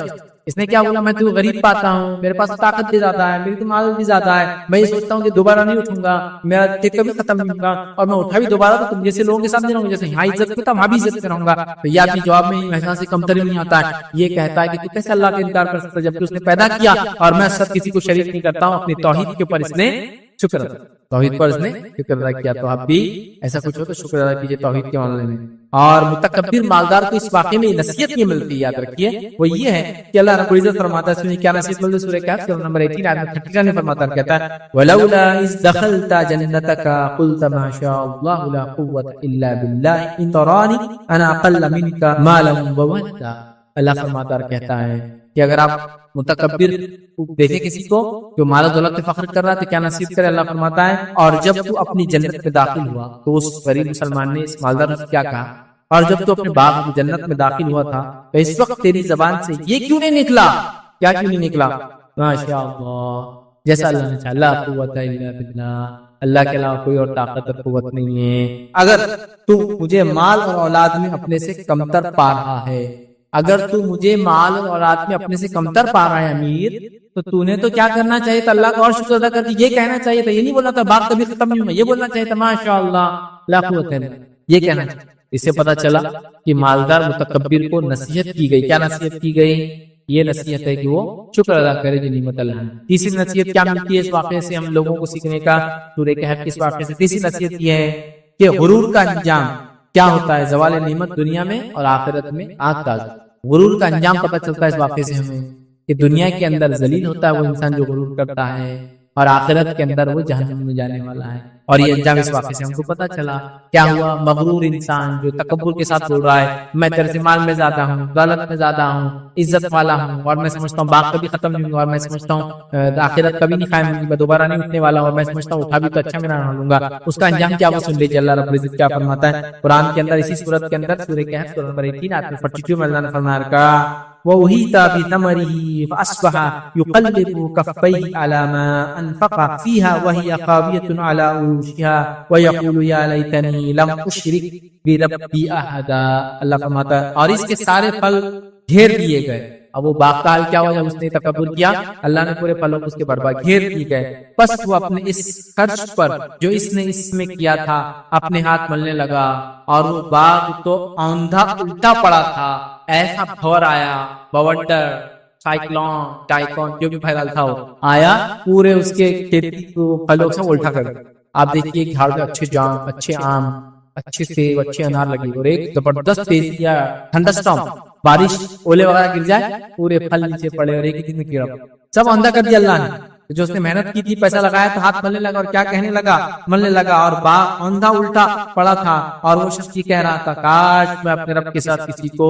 اس نے کیا بولا، میں تو غریب پاتا ہوں، میرے پاس طاقت بھی زیادہ ہے، میری تو مال بھی زیادہ ہے، میں یہ سوچتا ہوں کہ دوبارہ نہیں اٹھوں گا، میرا ٹھیک کبھی ختم نہیں ہوگا، اور میں اٹھا بھی دوبارہ تو تم جیسے لوگوں کے سامنے رہوں گا، جیسے یہاں عزت کرتا وہاں بھی عزت میں رہوں گا۔ تو یہ اپنی جواب میں محسا سے کمتری نہیں آتا ہے، یہ کہتا ہے کہ تو کیسے اللہ کا انکار کر سکتا جبکہ اس نے پیدا کیا اور میں سب کسی کو شریک نہیں کرتا ہوں۔ اپنی توحید کے اوپر اس نے شکر ادا، توحید پر اس نے شکر ادا کیا۔ تو آپ بھی ایسا کچھ ہو تو شکر ادا کیجیے توحید کے معاملے میں۔ اور متکبر مالدار کو اس واقعے میں نصیحت یہ ملتی ہے، یاد رکھیے وہ یہ ہے کہ اللہ رب العزت فرماتا ہے سنیں کیا نصیحت ملتی ہے سورہ کہف سورہ نمبر 18 آیت 39 میں فرماتا ہے، کہتا ہے ولولا اذ دخلت جنتك قلت ما شاء الله لا قوة الا بالله ان تراني انا اقل منك مالا وولدا۔ اللہ فرماتا کہتا ہے کہ اگر آپ متکبر دیکھیں کسی کو جو مال و دولت پہ فخر کر رہا ہے تو کیا نصیحت کرے، اللہ فرماتا ہے اور جب تو اپنی جنت میں داخل ہوا تو اس غریب مسلمان نے اس مالدار سے کیا کہا، اور جب تو اپنے باغ کی جنت میں داخل ہوا تھا تو اس وقت تیری زبان سے یہ کیوں نہیں نکلا، کیا کیوں نہیں نکلا؟ ماشاء اللہ، جیسا اللہ نے چاہا، لا قوت الا باللہ، اللہ کے علاوہ کوئی اور طاقت اور قوت نہیں ہے۔ اگر تو مجھے مال اور اولاد میں اپنے سے کمتر پا رہا ہے، اگر تو مجھے مال اور اولاد میں اپنے سے کمتر پا رہا ہے امیر، تو نے تو کیا کرنا چاہیے تھا، اللہ کا اور شکر ادا کر کے یہ کہنا چاہیے تھا، یہ نہیں بولنا تھا باغ کبھی ختم نہیں ہوگا، یہ بولنا چاہیے تھا ماشاء اللہ لا قوت الا باللہ، یہ کہنا چاہیے۔ اس سے پتہ چلا کہ مالدار متکبر کو نصیحت کی گئی، کیا نصیحت کی گئی؟ یہ نصیحت ہے کہ وہ شکر ادا کرے جو نعمت اللہ نے۔ تیسری نصیحت کیا ملتی ہے اس واقعے سے ہم لوگوں کو سیکھنے کا، سورہ کہف کے اس واقعے سے تیسری نصیحت یہ ہے کہ غرور کا انجام کیا ہوتا ہے، زوال نعمت دنیا میں اور آخرت میں آگ تازہ۔ غرور کا انجام پتہ چلتا ہے اس واقعے سے ہمیں کہ دنیا کے اندر ذلیل ہوتا ہے وہ انسان جو غرور کرتا ہے، اور آخرت کے اندر وہ جہنم میں جانے والا ہے۔ اور یہ انجام اس واقعے سے ہم کو پتہ چلا کیا ہوا، مغرور انسان جو تکبر کے ساتھ بول رہا ہے میں تیرے سے مال میں زیادہ ہوں، دولت میں زیادہ ہوں، عزت والا ہوں، اور میں سمجھتا ہوں باغ کبھی ختم نہیں ہوگا، اور میں سمجھتا ہوں آخرت کبھی نہیں قائم ہوگی، میں دوبارہ نہیں اٹھنے والا ہوں، اور میں سمجھتا ہوں اٹھا بھی تو اچھا میں نہ لوں گا، اس کا انجام کیا وہ سن لیجیے۔ اللہ رب العزت کیا فرماتا ہے قرآن کے اندر، اسی سورت کے اندر سورہ کہف سورہ نمبر 18 آیت 42 میں اللہ نے فرمایا کہ وَأُحِيطَ بِثَمَرِهِ فَأَصْبَحَ يُقَلِّبُ كَفَّيْهِ عَلَى مَا أَنفَقَ فِيهَا وَهِيَ خَاوِيَةٌ عَلَى عُرُوشِهَا وَيَقُولُ يَا لَيْتَنِي لَمْ أُشْرِكْ بِرَبِّي أَحَدًا۔ اللہ فرماتا ہے اور اس کے سارے پھل گھیر دیے گئے۔ اب وہ باغ کا حال کیا ہوا جب اس نے تکبر کیا، اللہ نے پورے پھلوں کو اس کے برباد گھیر دیے گئے، بس وہ اپنے اس خرچ پر جو اس نے اس میں کیا تھا اپنے ہاتھ ملنے لگا، اور وہ باغ تو اوندھا الٹا پڑا تھا، ایسا بھور آیا، بونڈر سائیکلون ٹائکون جو بھی پھیلا تھا وہ آیا، پورے اس کے کھیتی کو پھلوں سے الٹا کر دیا۔ آپ دیکھیے جھاڑ میں اچھے جام، اچھے آم، اچھے سیب، اچھے انار لگے، اور ایک زبردست تیز یا ٹھنڈا اسٹارم، بارش اولے وغیرہ گر جائے، پورے پھل نیچے پڑے اور ایک ہی دن میں کیڑا سب اندھا کر دیا اللہ نے۔ جو اس نے محنت کی تھی، پیسہ لگایا تو ہاتھ ملنے لگا، اور کیا کہنے لگا، ملنے لگا، اور باغ اندھا الٹا پڑا تھا، اور وہ شخص کہہ رہا تھا کاش میں اپنے رب کے ساتھ کسی کو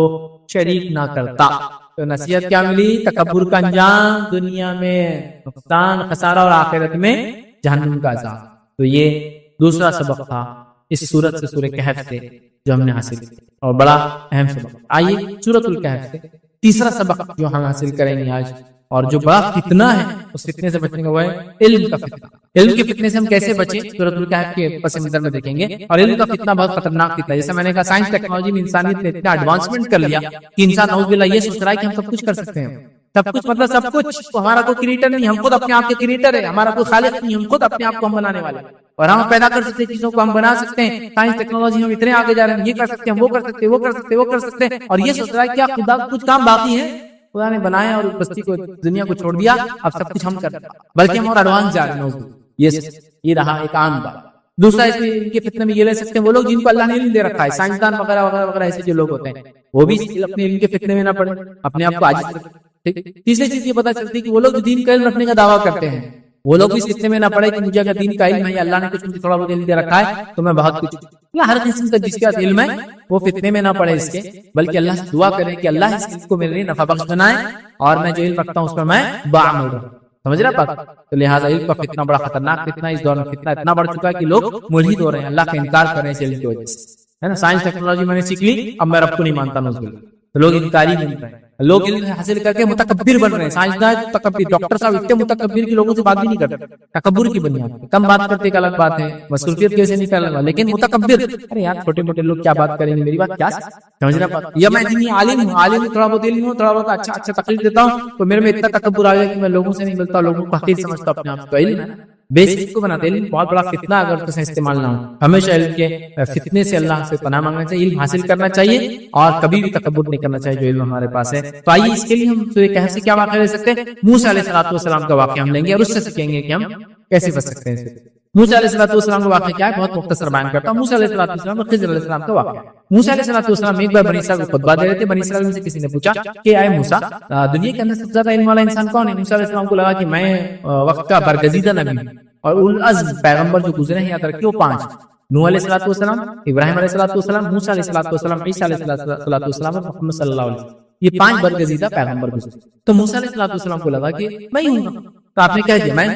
شریک نہ کرتا۔ تو نصیحت کیا ملی، تکبر کا انجام دنیا میں نقصان خسارہ، اور آخرت میں جہنم کا عذاب۔ تو یہ دوسرا سبق تھا اس سورت سے، سورہ کہف سے، جو ہم نے حاصل کیا، اور بڑا اہم سبق۔ آئیے سورۃ الکہف سے تیسرا سبق جو ہم حاصل کریں گے آج، اور جو بڑا فتنہ ہے اس فتنے سے بچنے کا وہ ہے علم کا فتنہ. علم کے فتنے سے ہم کیسے بچیں سورۃ الکہف کے پس منظر میں دیکھیں گے. اور علم کا فتنہ بہت خطرناک فتنہ ہے. جیسے میں نے کہا سائنس ٹیکنالوجی میں انسانیت نے اتنا ایڈوانسمنٹ کر لیا کہ انسان نعوذ باللہ یہ سوچ رہا ہے کہ ہم سب کچھ کر سکتے ہیں. سب کچھ مطلب سب کچھ, ہمارا کوئی کریٹر نہیں, ہم خود اپنے آپ کے کریٹر ہے. ہمارا کوئی خالق نہیں, ہم خود اپنے آپ کو ہم بنانے والے ہیں. اور ہم پیدا کر سکتے ہیں چیزوں کو, ہم بنا سکتے ہیں. سائنس ٹیکنالوجی ہم اتنے آگے جا رہے ہیں, یہ کر سکتے ہیں, وہ کر سکتے ہیں, وہ کر سکتے ہیں, وہ کر سکتے ہیں. اور یہ سوچ رہا ہے کیا خدا کچھ کام باقی ہے؟ خدا نے بنایا اور بستی کو دنیا کو چھوڑ دیا, اب سب کچھ ہم کر رہے ہیں, بلکہ ہم اور ایڈوانس جا رہے ہیں. یہ رہا ایک عام بات. دوسرا اس میں ان کے فتنے میں یہ لے سکتے ہیں وہ لوگ جن کو اللہ نے علم دے رکھا ہے, سائنسدان وغیرہ وغیرہ وغیرہ, ایسے جو لوگ ہوتے ہیں وہ بھی اپنے علم کے فتنے میں نہ پڑے, اپنے آپ کو عاجز رکھیں. تیسری چیز یہ پتا چلتی ہے کہ وہ لوگ جو دین کا علم رکھنے کا دعویٰ کرتے ہیں وہ لوگ بھی اس فتنے میں نہ پڑے کہ مجھے اگر دین کا علم ہے یا اللہ نے کچھ مجھے تھوڑا بہت علم دے رکھا ہے تو میں بہت کچھ, یا ہر قسم کا جس کے پاس علم ہے وہ فتنے میں نہ پڑے اس کے, بلکہ اللہ سے دعا کرے کہ اللہ اس علم کو میرے لیے نفع بخش بنائے اور میں جو علم رکھتا ہوں اس پر میں بعمل رہوں. سمجھ رہا بات؟ تو لہٰذا علم کا فتنہ بڑا خطرناک فتنہ ہے. اس دور میں فتنہ اتنا بڑھ چکا ہے کہ لوگ ملحد ہو رہے ہیں, اللہ کا انکار کر رہے ہیں اس علم کی وجہ سے, ہے نا. سائنس ٹیکنالوجی میں نے سیکھ لی, اب میں رب کو نہیں مانتا نوز باللہ, تو لوگ انکاری بن رہے ہیں. لوگ علم حاصل کر کے متکبر بن رہے ہیں. سائنسدان متکبر, ڈاکٹر صاحب اتنے متکبر کی لوگوں سے بات بھی نہیں کرتے, تکبر کی بنیاد پہ کم بات کرتے ایک الگ بات ہے, مصروفیت کی وجہ سے نہیں کر رہا, لیکن متکبر, ارے یار چھوٹے موٹے لوگ کیا بات کریں گے, میری بات کیا سمجھ رہا بات, یا میں اتنی عالم ہوں, عالم میں تھوڑا بہت علم ہوں, تھوڑا بہت اچھا تقریر دیتا ہوں تو میرے میں اتنا تکبر آ گیا کہ میں لوگوں سے نہیں ملتا, لوگوں کو حقیر سمجھتا ہوں اپنے آپ کو. علم ہے بیسک کو بناتے, علم بہت بڑا فتنہ اگر اسے استعمال نہ ہو. ہمیشہ علم کے فتنے سے اللہ سے پناہ مانگنا چاہیے, علم حاصل کرنا چاہیے اور کبھی بھی تکبر نہیں کرنا چاہیے جو علم ہمارے پاس ہے. تو آئیے اس کے لیے ہم سورہ کہف سے کیا واقعہ لے سکتے ہیں. موسیٰ علیہ السلام کا واقعہ ہم لیں گے اور اس سے سیکھیں گے کہ ہم کیسے بچ سکتے ہیں. موسیٰ علیہ السلام کا واقعہ کیا ہے, بہت مختصر بیان کرتا ہوں. موسیٰ علیہ السلام اور خضر علیہ السلام کا واقعہ. موسیٰ علیہ السلام ایک بار بنی اسرائیل کو خطبہ دے رہے تھے. بنی اسرائیل میں سے کسی نے پوچھا کہ اے موسیٰ, دنیا کے اندر سب سے زیادہ علم والا انسان کون ہے؟ موسیٰ علیہ السلام کو لگا کہ میں وقت کا برگزیدہ نبی ہوں, اور اولو العزم پیغمبر جو گزرے ہیں یاد رکھیے وہ 5: نوح علیہ السلام, ابراہیم علیہ السلام, موسیٰ علیہ السلام, عیسیٰ علیہ السلام اور محمد صلی اللہ علیہ وسلم. یہ 5 برگزیدہ پیغمبر گزرے. تو موسیٰ علیہ السلام کو لگا کہ میں ہی ہوں. تو آپ نے کہہ دیا میں,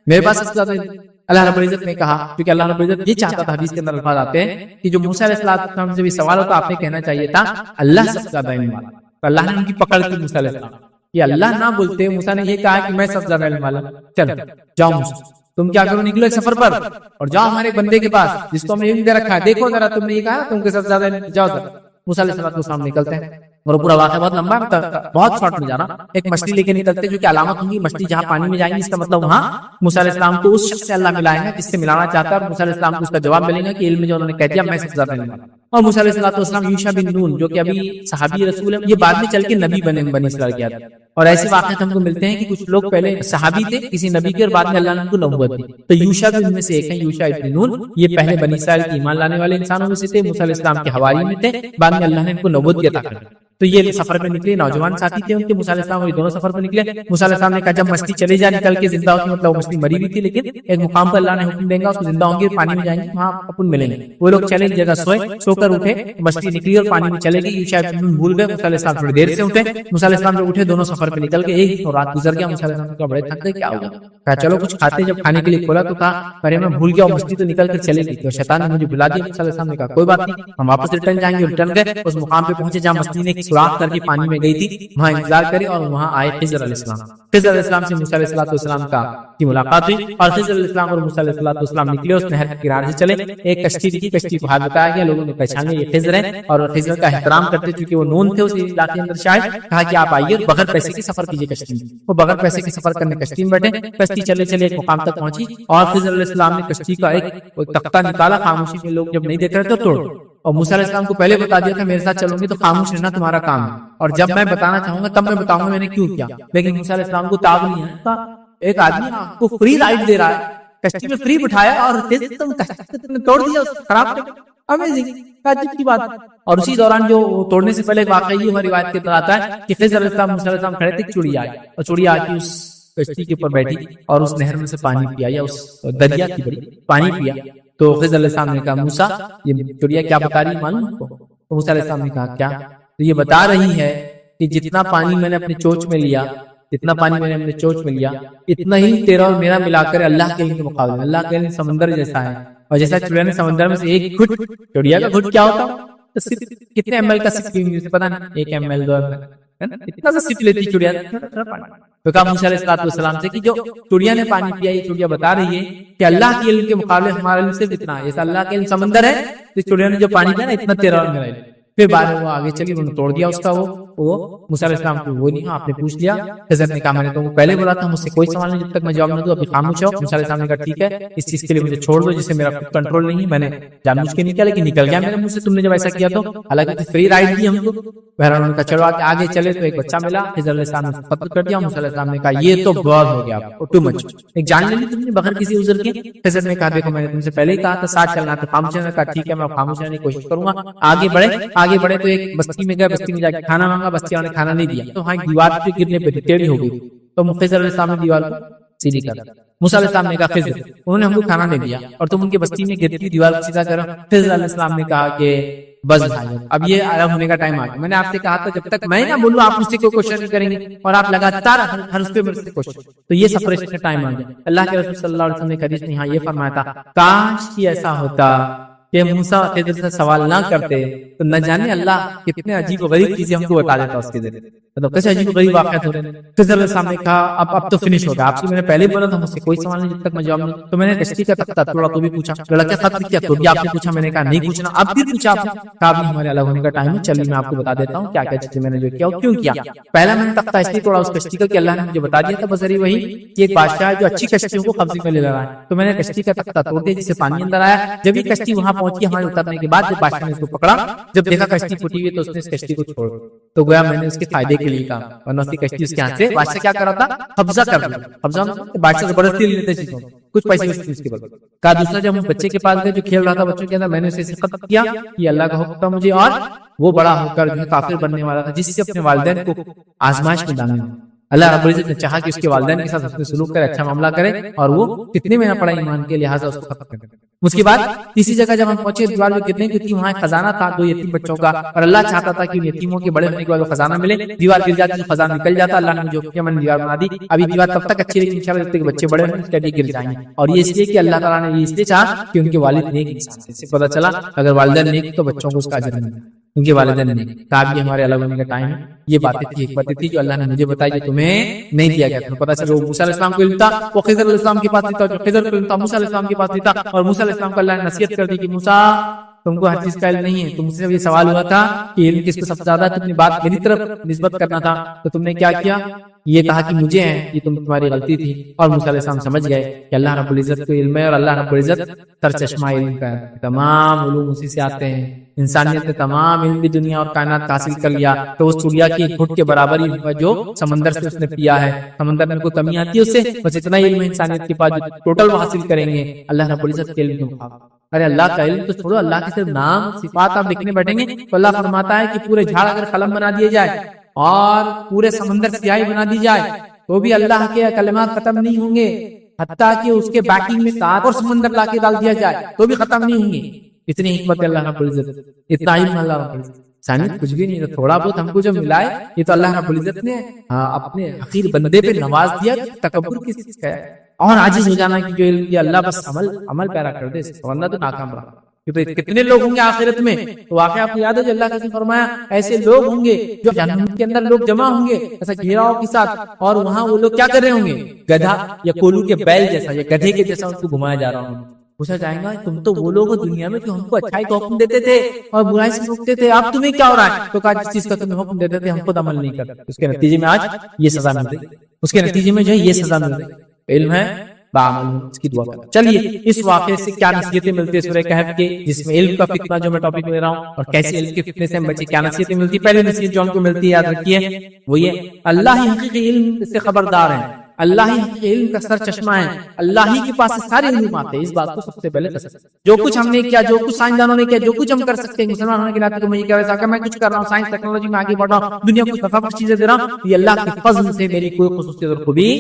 میرے پاس سب سے زیادہ. اللہ رب العزت نے کہا, کیونکہ اللہ رب العزت یہ چاہتا تھا, حدیث کے اندر الفاظ آتے ہیں کہ جو موسیٰ علیہ السلام سے بھی سوال ہوتا آپ نے کہنا چاہیے تھا اللہ سب سے زیادہ علم والا. تو اللہ نے ان کی پکڑ کی موسیٰ علیہ السلام, یہ اللہ نہ بولتے, موسیٰ نے یہ کہا کہ میں سب سے زیادہ علم والا. چلو جاؤ موسیٰ, تم کیا کرو, نکلو ایک سفر پر اور جاؤ ہمارے بندے کے پاس جس کو ہم نے علم دے رکھا ہے, دیکھو ذرا تم نے یہ کہا تم کے سب سے زیادہ, جاؤ ذرا. موسیٰ علیہ السلام نکلتے ہیں اور پورا واقعہ بہت لمبا ہے, بہت شارٹ میں جا رہا. ایک مچھلی لے کے نکلتے جو کہ علامت ہوں گی, مچھلی جہاں پانی میں جائیں گی اس کا مطلب وہاں موسیٰ علیہ السلام کو اس شخص سے اللہ ملائے گا جس سے ملانا چاہتا ہے, اور موسیٰ علیہ السلام کو اس کا جواب ملے گا کہ علم میں جو انہوں نے کہہ دیا میں سب سے زیادہ علم والا. اور موسیٰ علیہ السلام یوشع بن نون جو کہ ابھی صحابی رسول ہے, یہ بعد میں چل کے نبی بنے بنی اسرائیل کے آدمی. اور ایسے واقعات ہم کو ملتے ہیں کہ کچھ لوگ پہلے صحابی تھے کسی نبی کے اور بعد میں اللہ نے ان کو نبوت دی. تو یوشع بھی ان میں سے ایک ہیں, یوشع بن نون. یہ پہلے بنی اسرائیل کے ایمان لانے والے انسانوں میں سے تھے, موسیٰ علیہ السلام کے حواری میں تھے, بعد میں اللہ نے ان کو نبوت عطا کر. تو یہ سفر پہ نکلے, نوجوان ساتھی تھے ان کے, موسیٰ علیہ السلام اور یہ دونوں سفر پہ نکلے. موسیٰ علیہ السلام نے کہا جب مچھلی چلے جائے نکل کے زندہ ہوتی, مطلب مچھلی مری ہوئی تھی لیکن ایک مقام پر اللہ نے حکم دیں گا اس کو زندہ ہوں گے, پانی میں جائیں گے, وہاں اپن ملیں گے. وہ لوگ چلے ایک جگہ سوئے, سو کر اٹھے, مچھلی نکلی اور پانی میں چلے گئی. یوشع بن نون بھول گئے, موسیٰ علیہ السلام تھوڑی دیر سے اٹھے. موسیٰ علیہ السلام جب اٹھے دونوں سفر پہ نکل گئے, ایک رات گزر گیا. موسیٰ علیہ السلام کا بڑے تھک گئے, کیا ہوگا, کہا چلو کچھ کھاتے. جب کھانے کے لیے کھولا تو کہا ارے میں بھول گیا, مچھلی تو نکل کر چلے گئی, تو شیطان نے مجھے بلا دیا. موسیٰ علیہ السلام نے کہا کوئی بات نہیں, ہم واپس ریٹرن جائیں گے. ریٹرن گئے, اس مقام پہ پہنچے جہاں مچھلی نے سوراخ کر کے پانی میں گئی تھی, وہاں انتظار کرے اور وہاں آئے خضر علیہ السلام. خضر علیہ السلام سے موسیٰ علیہ السلام کی ملاقات ہوئی, اور خضر علیہ السلام اور موسیٰ علیہ السلام نکلے, اس نہر کے کنارے سے چلے. ایک کشتی تھی, کشتی کو ہاتھ بتایا گیا, لوگوں نے پہچان لیا یہ خضر ہیں, اور خضر کا احترام کرتے چونکہ وہ نون تھے اس علاقے کے اندر. شاید کہا کہ آپ آئیے, بغیر پیسے کے سفر کیجیے کشتی میں. وہ بغیر پیسے کے سفر کرنے کشتی میں بیٹھے. کشتی چلے چلے ایک مقام تک پہنچی, اور خضر علیہ السلام نے کشتی کا ایک تختہ نکالا, خاموشی میں لوگ جب نہیں دیکھ رہے تو توڑ. اور موسیٰ علیہ السلام کو پہلے بتا دیا تھا میرے ساتھ چلو گے تو خاموش رہنا تمہارا کام ہے, اور جب میں بتانا چاہوں گا تب میں بتاؤں گا میں نے کیوں کیا. لیکن موسیٰ علیہ السلام کو تاب نہیں ہے, ایک آدمی آپ کو فری رائڈ دے رہا ہے, کشتی میں فری بٹھایا اور تم کشتی توڑ دیا, خراب کر. امیزنگ, تعجب کی بات. اور اسی دوران جو توڑنے سے پہلے ایک واقعہ یہ روایت کے اندر آتا ہے کہ خضر علیہ السلام موسیٰ علیہ السلام کھڑے تھے, چڑیا آئی اور چڑیا آ کے اس کشتی کے اوپر بیٹھی اور اس نہر میں سے پانی پیا, یا اس دریا کی بڑی پانی پیا. تو خضر علیہ السلام نے کہا موسیٰ یہ چڑیا کیا بتا رہی معلوم کو؟ تو موسیٰ علیہ السلام نے کہا کیا؟ تو یہ بتا رہی ہے کہ جتنا پانی میں نے اپنے چوچ میں لیا, جتنا پانی میں نے اپنے چوچ میں لیا, اتنا ہی تیرا اور میرا ملا کر اللہ کے علم کے مقابلے میں. اللہ کا علم سمندر جیسا ہے, اور جیسا چڑیا نے سمندر میں سے ایک گھٹ, چڑیا کا گھٹ کیا ہوتا ہے, کتنے ایم ایل کا سکھ پتا نہیں, 1 ml 2 ml, ہے نا, اتنا سا سپ لیتی چڑیا, تو کہا موسیٰ علیہ السلام سے کہ جو چڑیا نے پانی پیا, یہ چڑیا بتا رہی ہے کہ اللہ کے علم کے مقابلے ہمارا علم صرف اتنا ہے, ایسا اللہ کے علم سمندر ہے, تو چڑیا نے جو پانی پیا نا اتنا تیرا اور میرا علم. پھر بعد میں وہ آگے چلی, انہوں نے توڑ دیا اس کا وہ موسیٰ علیہ السلام کو وہ نہیں, آپ نے پوچھ لیا. خضر نے کہا میں نے تو پہلے بولا تھا مجھ سے کوئی سوال نہیں جب تک میں جواب نہ دوں, ابھی خاموش ہو. موسیٰ علیہ السلام نے کہا ٹھیک ہے, اس چیز کے لیے مجھے چھوڑ دو جسے میرا کنٹرول نہیں ہے, میں نے جان بوجھ کے نہیں کیا لیکن نکل گیا میرے منہ سے تم نے جب ایسا کیا تو, حالانکہ فری رائٹ دی ہم کو. بہرحال انہوں نے کہا چلو آگے چلے, تو ایک بچہ ملا, خضر علیہ السلام نے قتل کر دیا. موسیٰ علیہ السلام نے کہا یہ تو بہت ہو گیا, ٹو مچ, ایک جان لے لی تم نے بغیر کسی عذر کے. خضر نے کہا دیکھو میں نے تم سے پہلے ہی کہا تھا ساتھ چلنا, تو خاموش رہنا. کہا ٹھیک ہے میں خاموش رہنے کی کوشش کروں گا. آگے بڑھے تو ایک بستی میں گئے, بستی میں جا کے کھانا مانگا, بستی والے نے کھانا نہیں دیا, تو وہاں ایک دیوار پہ گرنے پہ ٹیڑھی ہو گئی, تو خضر علیہ السلام نے دیوار کو سیدھی کر دی. موسیٰ علیہ السلام نے کہا خضر انہوں نے ہم کو کھانا نہیں دیا اور تم ان کی بستی میں گرتی دیوار کو سیدھا کرو. خضر علیہ السلام نے کہا کہ بس بھائی اب یہ آرام ہونے کا ٹائم آ گیا, میں نے آپ سے کہا تھا جب تک میں نہ بولوں آپ مجھ سے کوئی کوشش نہیں کریں گے, اور آپ لگاتار ہر اس پہ میرے سے کوشش, تو یہ سپریشن کا ٹائم آ گیا. اللہ کے رسول صلی اللہ علیہ وسلم نے حدیث میں یہاں یہ فرمایا تھا کاش کہ ایسا ہوتا کہ موسیٰ خضر سے سوال نہ کرتے, تو نہ جانے اللہ کتنے عجیب و غریب چیزیں ہم کو بتا دیتا اس کے ذریعے. مطلب کیسے عجیب و غریب واقعات ہو رہے ہیں. خضر علیہ السلام نے کہا اب تو فنش ہوگا, آپ سے میں نے پہلے بولا تھا مجھ سے کوئی سوال نہیں جب تک میں جواب نہیں, تو میں نے کشتی کا تختہ توڑا تو بھی پوچھا, لڑکا خط کیا تو بھی آپ نے پوچھا, میں نے کہا نہیں پوچھنا, اب بھی پوچھا آپ نے کہا ابھی ہمارے الگ ہونے کا ٹائم ہے, چلیے میں آپ کو بتا دیتا ہوں کیا کیا چیزیں میں نے جو کیا کیوں کیا. پہلا میں نے تختہ اس لیے توڑا اس کشتی کا کہ اللہ نے مجھے بتا دیا تھا بذریعہ وہی کہ ایک بادشاہ ہے جو اچھی کشتیوں کو قبضے میں لے رہا ہے, تو میں نے کشتی کا تختہ توڑ دیا جس سے پانی اندر آیا. جب یہ کشتی وہاں پہنچی ہمارے اترنے کے بعد جب بادشاہ نے اس کو پکڑا, جب دیکھا کشتی پھٹی ہوئی تو اس نے اس کشتی کو چھوڑ, تو گویا میں نے اس کے فائدے کے لیے کہا, ورنہ اس کی کشتی اس کے ہاتھ سے بادشاہ کیا کر رہا تھا قبضہ کر رہا تھا. قبضہ بادشاہ زبردستی لے لیتے چیزوں کچھ پیسے اس کے بدلے. کہا دوسرا جب ہم بچے کے پاس گئے جو کھیل رہا تھا بچوں کے اندر, میں نے اسے ختم کیا کہ اللہ کا حکم تھا مجھے, اور وہ بڑا ہو کر جو کافر بننے والا تھا جس سے اپنے والدین کو آزمائش میں ڈالنے. اللہ رب العزت نے چاہا کہ اس کے والدین کے ساتھ اس نے سلوک کرے, اچھا معاملہ کرے, اور وہ کتنے میں نہ پڑا ایمان کے لحاظ اس کو ختم کرے. اس کے بعد تیسری جگہ جب ہم پہنچے دیوار میں گرنے کی تھی, وہاں ایک خزانہ تھا 2 یتیم بچوں کا, اور اللہ چاہتا تھا کہ ان یتیموں کے بڑے ہونے کے بعد خزانہ ملے. دیوار گر جاتی تو خزانہ نکل جاتا, اللہ نے جو کیا میں نے دیوار بنا دی. ابھی دیوار تب تک اچھی رہی انشاءاللہ جب تک بچے بڑے ہوں اس کے لیے گر جائیں گے, اور یہ اس لیے کہ اللہ تعالیٰ نے یہ اس لیے چاہا کہ ان کے والد نیک انسان تھے. اس سے پتہ چلا اگر والدین نیک تو بچوں کو اس کا اجر ملے, ان کے والدین نیک. کہا بھی ہمارے الگ ہونے کا ٹائم ہے. یہ باتیں تھی, حکمتیں تھی جو اللہ نے مجھے بتائی جو تمہیں نہیں دیا گیا تھا. پتہ چلا وہ موسیٰ علیہ السلام کو علم تھا, وہ خضر علیہ السلام کے پاس نہیں تھا, جو خضر کو علم تھا موسیٰ علیہ السلام کے پاس نہیں تھا, اور موسیٰ علیہ السلام کو اللہ نے نصیحت کر دی کہ موسیٰ تم کو ہر چیز کا علم نہیں ہے, تم سے یہ سوال ہوا تھا کہ علم کس کو سب سے زیادہ, تم نے بات میری طرف نسبت کرنا تھا, تو تم نے کیا کیا, یہ کہا کہ مجھے ہے, یہ تمہاری غلطی تھی. اور موسیٰ علیہ السلام سمجھ گئے کہ اللہ رب العزت کو علم ہے, اور اللہ رب العزت سرچشمہ علم کا ہے, تمام علوم اسی سے آتے ہیں. انسانیت نے تمام علم بھی دنیا اور کائنات کا حاصل کر لیا, تو اس چڑیا کی ایک گھٹ کے برابر ہی ہوا جو سمندر سے اس نے پیا ہے. سمندر میں کوئی کمی آتی ہے اس سے, بس اتنا ہی علم ہے انسانیت کے پاس جو ٹوٹل وہ حاصل کریں گے اللہ رب العزت کے علم کے مقابلے. ارے اللہ کا علم تو چھوڑو, اللہ کے صرف نام صفات آپ لکھنے بیٹھیں گے تو اللہ فرماتا ہے کہ پورے جھاڑ اگر قلم بنا دیے جائے اور پورے سمندر سیاہی بنا دی جائے تو بھی اللہ کے کلمات ختم نہیں ہوں گے, حتیٰ کہ اس کے بیکنگ میں 7 اور سمندر لا کے ڈال دیا جائے تو بھی ختم نہیں ہوں گے. اتنی حکمت اللہ رب العزت, اتنا علم اللہ رب العزت. انسانیت کچھ بھی نہیں ہے, تھوڑا بہت ہم کو جو ملا ہے یہ تو اللہ رب العزت نے اپنے حقیر بندے پہ نواز دیا. تکبر کس چیز کا ہے, اور عاجز ہو جانا کہ جو علم دیا اللہ بس عمل پیرا کر دے, ورنہ تو ناکام رہا. کتنے لوگ ہوں گے آخرت میں, تو واقعہ آپ کو یاد ہے جو اللہ نے فرمایا ایسے لوگ ہوں گے جو جہنم کے اندر لوگ جمع ہوں گے ایسا گھیراؤ کے ساتھ, اور وہاں وہ لوگ کیا کر رہے ہوں گے, گدھا یا کولو کے بیل جیسا یا گدھے کے جیسا ان کو گھمایا جا رہا ہوں. پوچھا جائے گا تم تو وہ لوگ ہو دنیا میں جو ہم کو اچھائی کا حکم دیتے تھے اور برائی سے روکتے تھے, اب تمہیں کیا ہو رہا ہے؟ تو کہا جس چیز کا تمہیں حکم دیتے تھے ہم خود عمل نہیں کرتے, اس کے نتیجے میں آج یہ سزا مل رہی, اس کے نتیجے میں جو ہے یہ سزا مل رہی. علم ہے بعمل, اس کی دعا کریں. چلیے اس واقعے سے کیا نصیحتیں ملتی ہے سورہ کہف کے, جس میں علم کا فتنہ جو میں ٹاپک لے رہا ہوں, اور کیسے علم کے فتنے سے ہم بچے, کیا نصیحتیں ملتی. پہلی نصیحت جو ہم کو ملتی ہے یاد رکھیے وہ یہ, اللہ ہی حقیقی علم سے خبردار ہے, اللہ ہی علم کا سر چشمہ ہے, اللہ ہی کے پاس سارے علوم آتے ہیں. اس بات کو سب سے پہلے جو کچھ ہم نے کیا, جو کچھ سائنسدانوں نے کیا, جو کچھ ہم کر سکتے ہیں مسلمان ہونے کے ناطے تو میں یہ کہہ رہا تھا کہ میں کچھ کر رہا ہوں, سائنس ٹیکنالوجی میں آگے بڑھ رہا ہوں, دنیا کو دفعہ کچھ چیزیں دے رہا ہوں, یہ اللہ کے فضل سے میری کوئی خصوصیت اور خوبی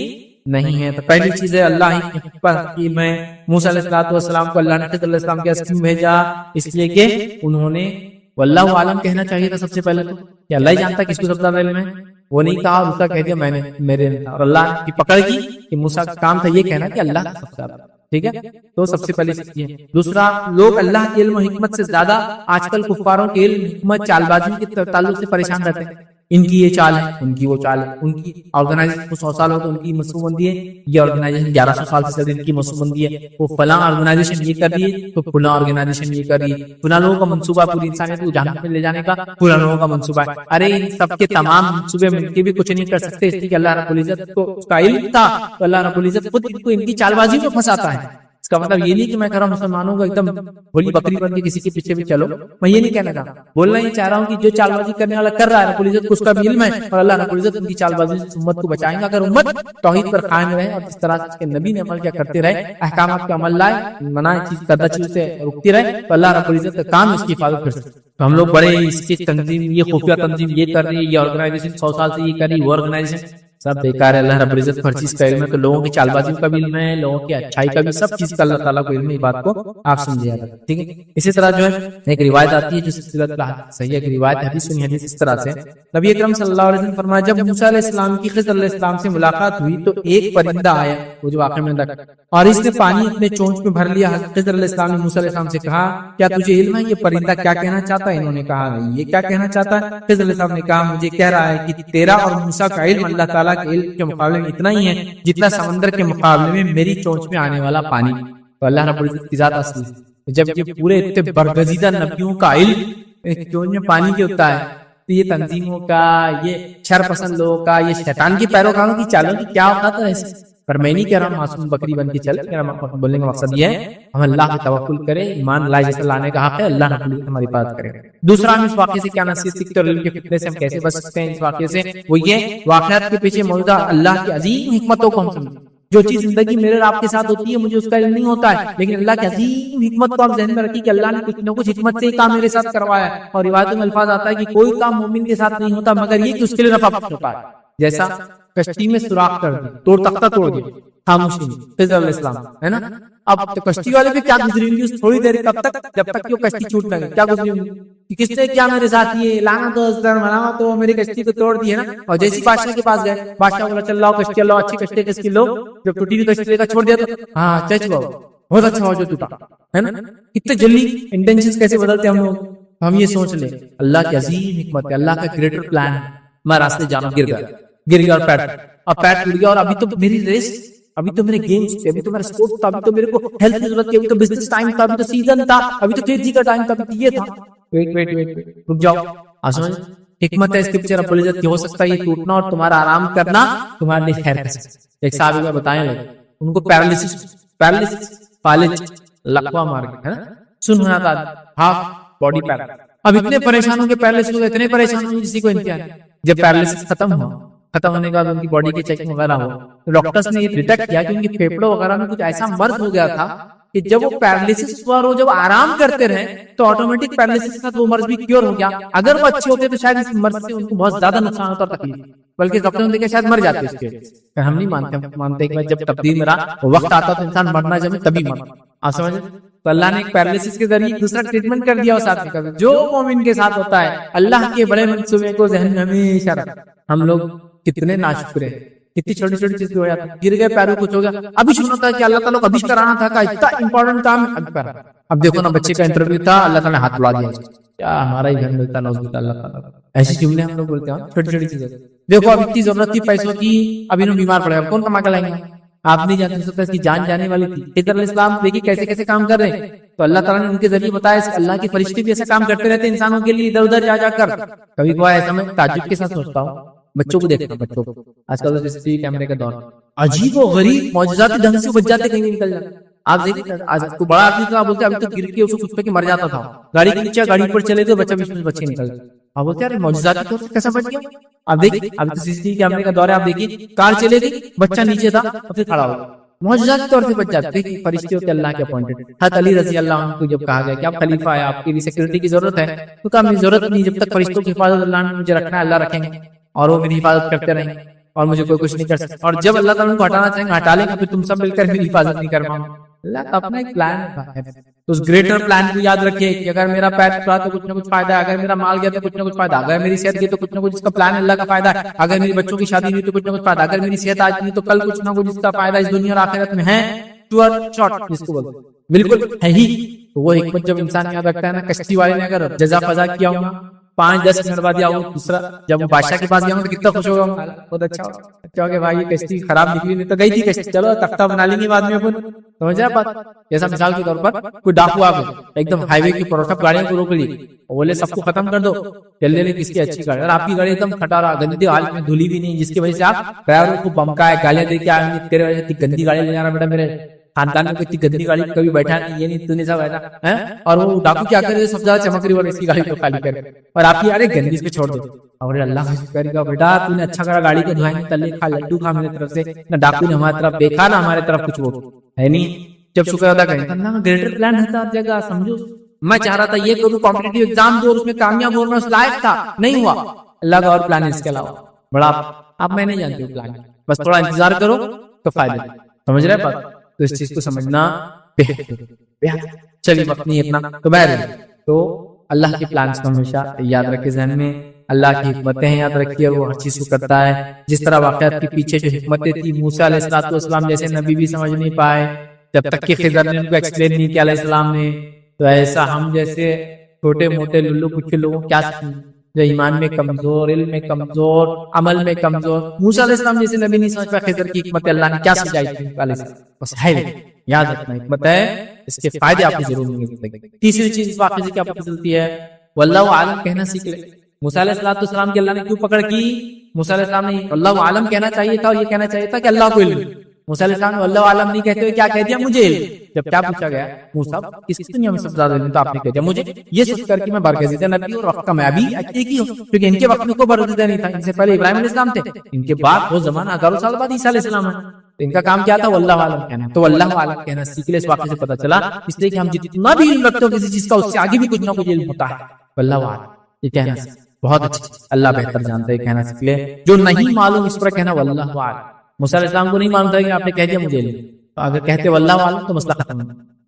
نہیں ہے. تو پہلی چیز ہے اللہ ہی میں موسیٰ علیہ السلام کو اللہ نے خضر علیہ السلام کے اسکیم بھیجا, اس لیے کہ انہوں نے واللہ عالم کہنا چاہیے تھا سب سے پہلے تو, کہ اللہ ہی جانتا کس کو سب سے زیادہ علم ہے. وہ نہیں کہا, دوسرا کہہ دیا میں نے میرے, اور اللہ کی پکڑ کی کہ موسیٰ کا کام تھا یہ کہنا کہ اللہ کا سب سے زیادہ. ٹھیک ہے, تو سب سے پہلے یہ. دوسرا, لوگ اللہ کے علم و حکمت سے زیادہ آج کل کفاروں کے علم حکمت چال بازی کے تعلق سے پریشان رہتے ہیں ان کی یہ چال ہے، ان کی وہ چال ہے، ان کی آرگنائزیشن کو 100 سال ہو تو ان کی منصوبہ بندی ہے، یہ آرگنائزیشن 1100 سال سے چل رہی ہے، ان کی منصوبہ بندی ہے، وہ فلاں آرگنائزیشن یہ کر رہی ہے تو فلاں آرگنائزیشن یہ کر رہی ہے، فلاں لوگوں کا منصوبہ پوری انسانیت کو جہنم میں لے جانے کا فلاں لوگوں کا منصوبہ ہے۔ ارے ان سب کے تمام منصوبے مل کے بھی کچھ نہیں کر سکتے، اس لیے کہ اللہ رب العزت کو اس کا علم تھا، تو اللہ رب العزت خود ان کو ان کی چال بازی میں پھنساتا ہے۔ اس کا مطلب یہ نہیں کہ میں کہہ رہا ہوں مسلمانوں کو ایک دم بھولی بکری بن کے کسی کے پیچھے بھی چلو، میں یہ نہیں کہنا چاہتا، بولنا یہ چاہ رہا ہوں کہ جو چال بازی کرنے والا کر رہا ہے رب العزت کو اس کا بھی علم ہے، اور اللہ رب العزت ان کی چال بازی سے امت کو بچائیں گا اگر امت توحید پر قائم رہے اور جس طرح سے اس کے نبی نے عمل کیا کرتے رہے، احکامات کا عمل لائے، منع چیز کردہ چیز سے رکتی رہے، تو اللہ رب العزت کا کام اس کی حفاظت کر سکتے۔ تو ہم لوگ بڑے اس کی تنظیم، یہ خفیہ تنظیم یہ کر رہی ہے، یہ آرگنائزیشن 100 سال سے یہ کر رہی ہے، وہ آرگنائزیشن سب بیکار ہے۔ اللہ رب العزت ہر چیز کا علم ہے، تو لوگوں کی چال بازی کا بھی علم ہے، لوگوں کی اچھائی کا بھی، سب چیز کا اللہ تعالیٰ کو علم ہے، یہ بات کو آپ سمجھے یاد رکھیں، ٹھیک ہے۔ اسی طرح جو ہے ایک روایت آتی ہے جو سلسلۃ صحیح ہے، روایت حدیث سنی، حدیث اس طرح سے نبی اکرم صلی اللہ علیہ وسلم فرمایا جب موسیٰ علیہ السلام کی خضر علیہ السلام سے ملاقات ہوئی تو ایک پرندہ آیا، وہ جو واقعہ میں رکھا، اور اس نے پانی اپنے چونچ میں بھر لیا۔ خضر علیہ السلام نے موسیٰ علیہ السلام سے کہا کیا تجھے علم ہے یہ پرندہ کیا کہنا چاہتا ہے؟ انہوں نے کہا نہیں، یہ کیا کہنا چاہتا ہے؟ خضر علیہ السلام نے کہا مجھے کہہ رہا ہے کہ تیرا اور موسیٰ کا علم اللہ تعالیٰ کے علم کے مقابلے میں اتنا ہی ہے جتنا سمندر کے مقابلے میں میری چونچ میں آنے والا پانی۔ تو اللہ رب العزت کی ذات اصلی ہے، جب یہ پورے اتنے برگزیدہ نبیوں کا علم ایک چونچ میں پانی کے ہوتا ہے، تو یہ تنظیموں کا، یہ شر پسند لوگوں کا، یہ شیطان کی پیروکاروں کی چالوں کی کیا ہوتا تھا ایسے؟ پر میں نہیں کہہ رہا معصوم بکری بن کے چل، میرا بولنے کا مقصد یہ ہے ہم اللہ پہ توکل کریں، ایمان اللہ جیسے لانے کا حق ہے، اللہ رب العزت ہماری بات کرے۔ دوسرا ہم اس واقعے سے کیا نصیحت سیکھتے اور علم کے فتنے سے ہم کیسے بچ سکتے ہیں اس واقعے سے، وہ یہ واقعات کے پیچھے موجودہ اللہ کی عظیم حکمتوں کو ہم سمجھیں۔ جو چیز زندگی میرے اور آپ کے ساتھ ہوتی ہے مجھے اس کا علم نہیں ہوتا ہے، لیکن اللہ کی عظیم حکمت کو ہم ذہن میں رکھیں کہ اللہ نے کچھ نہ کچھ حکمت سے کام میرے ساتھ کروایا ہے، اور روایتوں میں الفاظ آتا ہے کہ کوئی کام مومن کے ساتھ نہیں ہوتا مگر یہ کہ اس کے لیے نفع بخش ہوتا ہے۔ جیسا کشتی میں سوراخ کر دیا، توڑ تختہ توڑ دیا، خاموشی میں خضر علیہ السلام ہے نا، اب تو کشتی والے بھی کیا گزری ہوں گی اس تھوڑی دیر کب تک، جب تک کہ وہ کشتی چھوٹ نہ گئی، کیا گزری ہوں گی کہ کس نے کیا میرے ساتھ یہ لعنت و ملامت تو میری کشتی کو توڑ دی ہے نا۔ اور جیسی بادشاہ کے پاس گئے، بادشاہ بولا چل لاؤ کشتی لاؤ، اچھی کشتی کس کی لو، جب ٹوٹی ہوئی کشتی کا چھوڑ دیا تو ہاں چچ بہو بہت اچھا ہو جو ٹوٹا ہے نا۔ کتنے جلدی انٹینشنز کیسے بدلتے ہم لوگ، ہم یہ سوچ لیں اللہ کی عظیم حکمت ہے، اللہ کا گریٹر پلان ہے۔ میں راستے جانا گر گیا اور پیر ٹوٹ گیا، اور ابھی تو میری ریس، ابھی تو میرے گیمز تھے، ابھی تو میرا اسپورٹس تھا، ابھی تو میرے کو ہیلتھ کی ضرورت تھی، ابھی تو بزنس ٹائم تھا، ابھی تو سیزن تھا، ابھی تو کھیتی کا ٹائم تھا، ابھی تو یہ تھا، ویٹ رک جاؤ، آسمان حکمت ہے اس کے پیچھے رب العزت کی، ہو سکتا ہے یہ ٹوٹنا اور تمہارا آرام کرنا تمہارے لیے خیر کر سکتا ہے۔ ایک صحابی میں بتائیں لوگ ان کو پیرالسس فالج لقوا مار کے ہے نا، سن ہونا تھا، ہاف باڈی پیرالسس، اب اتنے پریشان ہو کے پیرالسس ہو، اتنے پریشان ہو کسی کو انتہا نہیں۔ جب پیرالسس ختم ہونے کے بعد ان کی باڈی کی چیکنگ وغیرہ ہو تو ڈاکٹرز نے یہ ڈیٹیکٹ کیا کہ ان کے پھیپڑوں وغیرہ میں کچھ ایسا مرض ہو گیا تھا کہ جب وہ پیرالسس ہوا اور وہ جب آرام کرتے رہے تو آٹومیٹک پیرالسس کے ساتھ وہ مرض بھی کیور ہو گیا۔ اگر وہ اچھے ہوتے تو شاید اس مرض سے ان کو بہت زیادہ نقصان ہوتا اور تکلیف، بلکہ ڈاکٹر نے دیکھا شاید مر جاتے اس کے۔ ہم نہیں مانتے کہ جب تبدیل میرا وقت آتا تو انسان مرنا جب تبھی مرتا، آپ سمجھ؟ تو اللہ نے ایک پیرالسس کے ذریعے دوسرا ٹریٹمنٹ کر دیا اس آدمی کا۔ جو مومن کے ساتھ ہوتا ہے اللہ کے بڑے منصوبے کو ذہن میں ہمیشہ رکھ۔ ہم لوگ کتنے ناشکر ہیں، کتنی چھوٹی چھوٹی چیز ہو جاتی، گر گئے پیروں کچھ ہو گیا، ابھی سنا تھا کہ اللہ تعالیٰ کو ابھی کرانا تھا، اتنا امپورٹنٹ کام اب دیکھو نا، بچے کا انٹرویو تھا، اللہ تعالیٰ نے ہاتھ اڑا دیا، کیا ہمارا ہی گھر ملتا نوز باللہ اللہ تعالیٰ۔ ایسی جملے ہم لوگ بولتے ہیں چھوٹی چھوٹی چیزیں، دیکھو اب اتنی ضرورت تھی پیسوں کی، ابھی انہوں بیمار پڑے گا، کون کما کے لائیں گے؟ آپ نہیں جانتے سکتا اس کی جان جانے والی تھی۔ خضر علیہ السلام دیکھیے کیسے کیسے کام کر رہے ہیں، تو اللہ تعالیٰ نے ان کے ذریعے بتایا اللہ کے فرشتے بھی ایسا کام کرتے رہتے ہیں انسانوں کے لیے ادھر ادھر جا کر۔ کبھی کوئی ایسا میں تعجب کے ساتھ سوچتا ہوں، بچوں کو دیکھتا ہوں، بچوں کو آج کل تو CCTV کیمرے کا دور، عجیب و غریب معجزاتی ڈھنگ سے بچ جاتے، کہیں نکل جاتے۔ آپ دیکھیں آج کو بڑا آدمی تھا، بولتے ابھی تو گر کے اس کو کچھ پہ مر جاتا تھا، گاڑی کے نیچے گاڑی پر چلے تو بچہ بیچ میں بچے نکل جاتے، آپ بولتے یار معجزاتی طور سے کیسا بچ گیا؟ آپ دیکھیں ابھی تو CCTV کیمرے کا دور ہے، آپ دیکھیے کار چلے گی، بچہ نیچے تھا اور پھر کھڑا ہو گیا، معجزاتی طور سے بچ جاتے ہیں۔ فرشتے ہوتے اللہ کے اپوائنٹڈ۔ حضرت علی رضی اللہ عنہ کو جب کہا گیا کہ آپ خلیفہ ہے، آپ کی بھی سیکورٹی کی ضرورت ہے، تو کہا میری ضرورت نہیں، جب تک فرشتوں کی حفاظت اللہ نے مجھے رکھنا ہے اللہ رکھیں گے، اور وہ میری حفاظت کرتے رہیں گے اور مجھے کوئی کچھ نہیں کر سکتا، اور جب اللہ تعالیٰ کو ہٹانا چاہیں گے ہٹا لیں گے، پھر تم سب مل کر میری حفاظت نہیں کر پاؤں۔ اللہ کا اپنا ایک پلان ہے، تو اس گریٹر پلان کو یاد رکھیے کہ اگر میرا پیر ٹوٹا تو کچھ نہ کچھ فائدہ ہے، اگر میرا مال گیا تو کچھ نہ کچھ فائدہ، اگر میری صحت گئی تو کچھ نہ کچھ اس کا پلان اللہ کا فائدہ ہے، اگر میری بچوں کی شادی ہوئی تو کچھ نہ کچھ فائدہ، اگر میری صحت آج نہیں تو کل کچھ نہ کچھ اس کا فائدہ اس دنیا اور آخرت میں ہے۔ جس کو بولتے بالکل ہے ہی، تو وہ حکمت جب انسان یاد رکھتا ہے نا، کشتی والے نے اگر جزا فضا کیا ہوگا 5-10 منٹ بعد یا وہ دوسرا جب وہ بادشاہ کے پاس گیا تو کتنا خوش ہوگا, بہت اچھا ہو گیا بھائی, یہ کشتی خراب نکلی نہیں تو گئی تھی کشتی, چلو تختہ بنا لیں گے بعد میں اپن, سمجھ رہے بات. جیسا مثال کے طور پر کوئی ڈاکو آ گئے ایک دم ہائی وے کی پر سب گاڑیوں کو روک لی, بولے سب کو ختم کر دو, جلدی جلدی کس کی اچھی گاڑی, اور آپ کی گاڑی ایک دم کھٹارا گندی حالت میں دھلی بھی نہیں, جس کی وجہ سے آپ ڈرائیور کو بمکائے گالیاں دے کے آئیں گے, تیرے وجہ سے گندی گاڑی لے جانا بیٹا, میرے خاندان میں کوئی گندی گاڑی کبھی بیٹھا نہیں, یہ نہیں تو نہیں سب ایسا. اور وہ ڈاکو کیا کرے, سب زیادہ چمک رہی اور اس کی گاڑی کو خالی کرے, اور آپ کی ارے گندی اس پہ چھوڑ دو, اور اللہ کا شکر کرے گا بیٹا تو نے اچھا کرا گاڑی کو دھوائیں گے, تلے کھا لڈو کھا میرے طرف سے, نہ ڈاکو نے ہماری طرف دیکھا نہ ہمارے طرف کچھ وہ ہے نہیں. جب شکر ادا کریں اللہ کا گریٹر پلان ہوتا ہر جگہ, سمجھو میں چاہ رہا تھا یہ کروں کمپٹیٹیو ایگزام دو اور اس میں کامیاب ہو, میں اس لائق تھا, نہیں ہوا, اللہ کا اور پلان ہے اس کے علاوہ بڑا, آپ میں نہیں جانتے پلان, بس تھوڑا انتظار کرو تو فائدہ, سمجھ رہے بات. تو اس چیز کو سمجھنا بہتر. چلیے وقت نہیں اتنا تو بہر, تو اللہ کے پلانس کو ہمیشہ یاد رکھے ذہن میں, اللہ کی حکمتیں یاد رکھیے, وہ ہر چیز کو کرتا ہے. جس طرح واقعات کے پیچھے جو حکمتیں تھی, موسیٰ علیہ السلام جیسے نبی بھی سمجھ نہیں پائے جب تک کہ خضر نے ان کو ایکسپلین نہیں کیا علیہ السلام نے, تو ایسا ہم جیسے چھوٹے موٹے للو کچھ لوگوں کیا جو ایمان میں کمزور, علم میں کمزور, عمل میں کمزور, موسیٰ علیہ السلام جیسے نبی نہیں سمجھ پائے خضر کی حکمت اللہ نے کیا سمجھائی تھی علیہ السلام, بس ہے یاد رکھنا حکمت ہے, اس کے فائدے آپ کو ضرور ملیں گے. تیسری چیز اس واقعے سے کیا پتہ چلتی ہے, واللہ عالم کہنا سیکھ لے. موسیٰ علیہ السلام کی اللہ نے کیوں پکڑ کی, موسیٰ علیہ السلام نے واللہ عالم کہنا چاہیے تھا, اور یہ کہنا چاہیے تھا کہ اللہ کو علم. موسیٰ علیہ السلام واللہ عالم نہیں کہتے ہوئے کیا کہہ دیا, مجھے علم. جب کیا پوچھا گیا موسیٰ کس دنیا میں سب سے زیادہ علم, تو آپ نے کہہ دیا مجھے, یہ سوچ کر کہ میں برگزیدہ نبی اور وقت کا میں بھی ایک ہی ہوں, کیونکہ ان کے وقت میں کوئی برگزیدہ نہیں تھا, ان سے پہلے ابراہیم علیہ السلام تھے, ان کے بعد وہ زمانہ 1100 سال بعد عیسیٰ علیہ السلام ہے, تو ان کا کام کیا تھا واللہ عالم کہنا. تو واللہ عالم کہنا سیکھ لے, اس واقعے سے پتہ چلا, اس لیے کہ ہم جتنا بھی علم رکھتے ہو کسی چیز کا, اس سے آگے بھی کچھ نہ کچھ علم ہوتا ہے. واللہ عالم یہ کہنا بہت اچھا, اللہ بہتر جانتا ہے, کہنا سیکھ لے. جو نہیں معلوم اس پر کہنا واللہ عالم. موسیٰ علیہ السلام کو نہیں معلوم تھا کہ آپ نے کہہ دیا مجھے علم, تو اگر کہتے واللہ عالم تو مسئلہ ختم.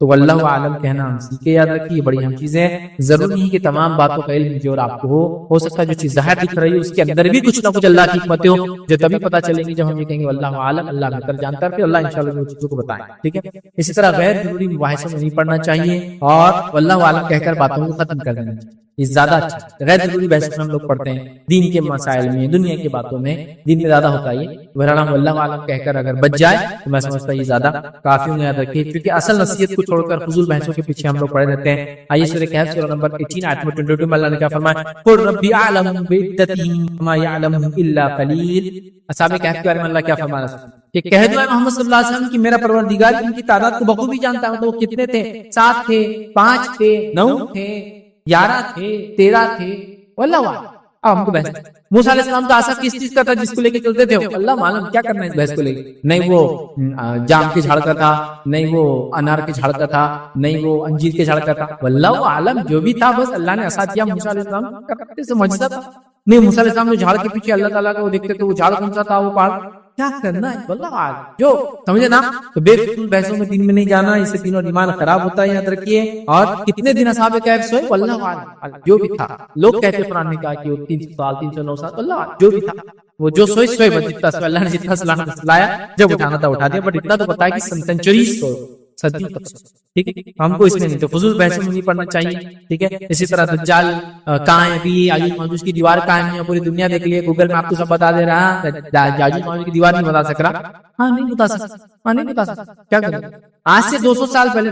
تو واللہ عالم کہنا ہم سیکھے, یاد رکھیے بڑی اہم چیزیں. ضروری نہیں کہ تمام باتوں کا علم جو آپ کو ہو سکتا ہے جو چیز ظاہر دکھ رہی ہے اس کے اندر بھی کچھ نہ کچھ اللہ کی حکمتیں ہو, جو تبھی پتہ چلیں گی جب ہم یہ کہیں گے واللہ عالم, اللہ بہتر جانتا ہے, پھر اللہ انشاءاللہ وہ چیزوں کو بتائیں. ٹھیک ہے, اسی طرح غیر ضروری مباحثوں میں نہیں پڑھنا چاہیے, اور واللہ عالم کہہ کر باتوں کو ختم کر دینا چاہیے, یہ زیادہ اچھا. غیر ضروری بحث میں ہم لوگ پڑھتے ہیں دین کے مسائل میں, دنیا کی باتوں میں, دین میں زیادہ ہوتا ہے. بہرحال ہم واللہ عالم کہہ کر اگر بچ جائے تو میں سمجھتا ہوں یہ زیادہ کافی ہوں. یاد رکھیے کیونکہ اصل نصیحت کو چھوڑ کر فضول بحثوں کے پیچھے ہم لوگ پڑے رہتے ہیں. آئیے سورہ کہف سورہ نمبر 18 آیت نمبر 22 میں اللہ نے کیا فرمایا, قل ربی اعلم بعدتہم ما یعلمہم الا قلیل. اصحاب کہف کے بارے میں اللہ کیا فرمایا کہ کہہ دو اے محمد صلی اللہ علیہ وسلم کہ میرا پروردگار ان کی تعداد کو بخوبی جانتا ہے. تو وہ کتنے تھے, 7 تھے, 5 تھے, 9 تھے, 11 تھے, 13 تھے, واللہ عالم. اب ہم کو بحث, موسیٰ علیہ السلام کا اثر کس چیز کا تھا جس کو لے کے چلتے تھے, اللہ معلوم کیا کرنا ہے اس بحث کو لے کے. نہیں وہ جام کے جھاڑ کا تھا, نہیں وہ انار کے جھاڑ کا تھا, نہیں وہ انجیر کے جھاڑ کا تھا, واللہ عالم جو بھی تھا بس اللہ نے عصا دیا موسیٰ علیہ السلام کا سے معجزہ تھا. نہیں موسیٰ علیہ السلام جو جھاڑ کے پیچھے اللہ تعالیٰ کا وہ دیکھتے تھے, وہ جھاڑ کون سا تھا, وہ پہاڑ, کیا کرنا ہے واللہ عالم. جو سمجھے نا, تو بے فضول بحثوں میں دین میں نہیں جانا, اس سے دین اور ایمان خراب ہوتا ہے, یاد رکھیے. اور کتنے دن اصحاب کہف سوئے, واللہ عالم. جو بھی تھا, لوگ کہتے قرآن نے کہا کہ وہ 300 سال 309 سال, واللہ عالم. جو بھی تھا وہ جو سوئے بس جتنا سوئے, اللہ نے جتنا سلایا, جب اٹھانا تھا اٹھا دیا, بٹ اتنا تو بتایا کہ سینچریز کو صدیوں تک. ٹھیک ہے, ہم کو اس میں نہیں, تو فضول بحثوں میں نہیں پڑھنا چاہیے. ٹھیک ہے, اسی طرح دجال کہاں ہے, ابھی یاجوج ماجوج کی دیوار کہاں ہے, پوری دنیا دیکھ لیے, گوگل میں آپ کو سب بتا دے رہا. یاجوج ماجوج کی دیوار نہیں بتا سک رہا, ہاں نہیں بتا سکتا, کیا کریں. آج سے 200 سال پہلے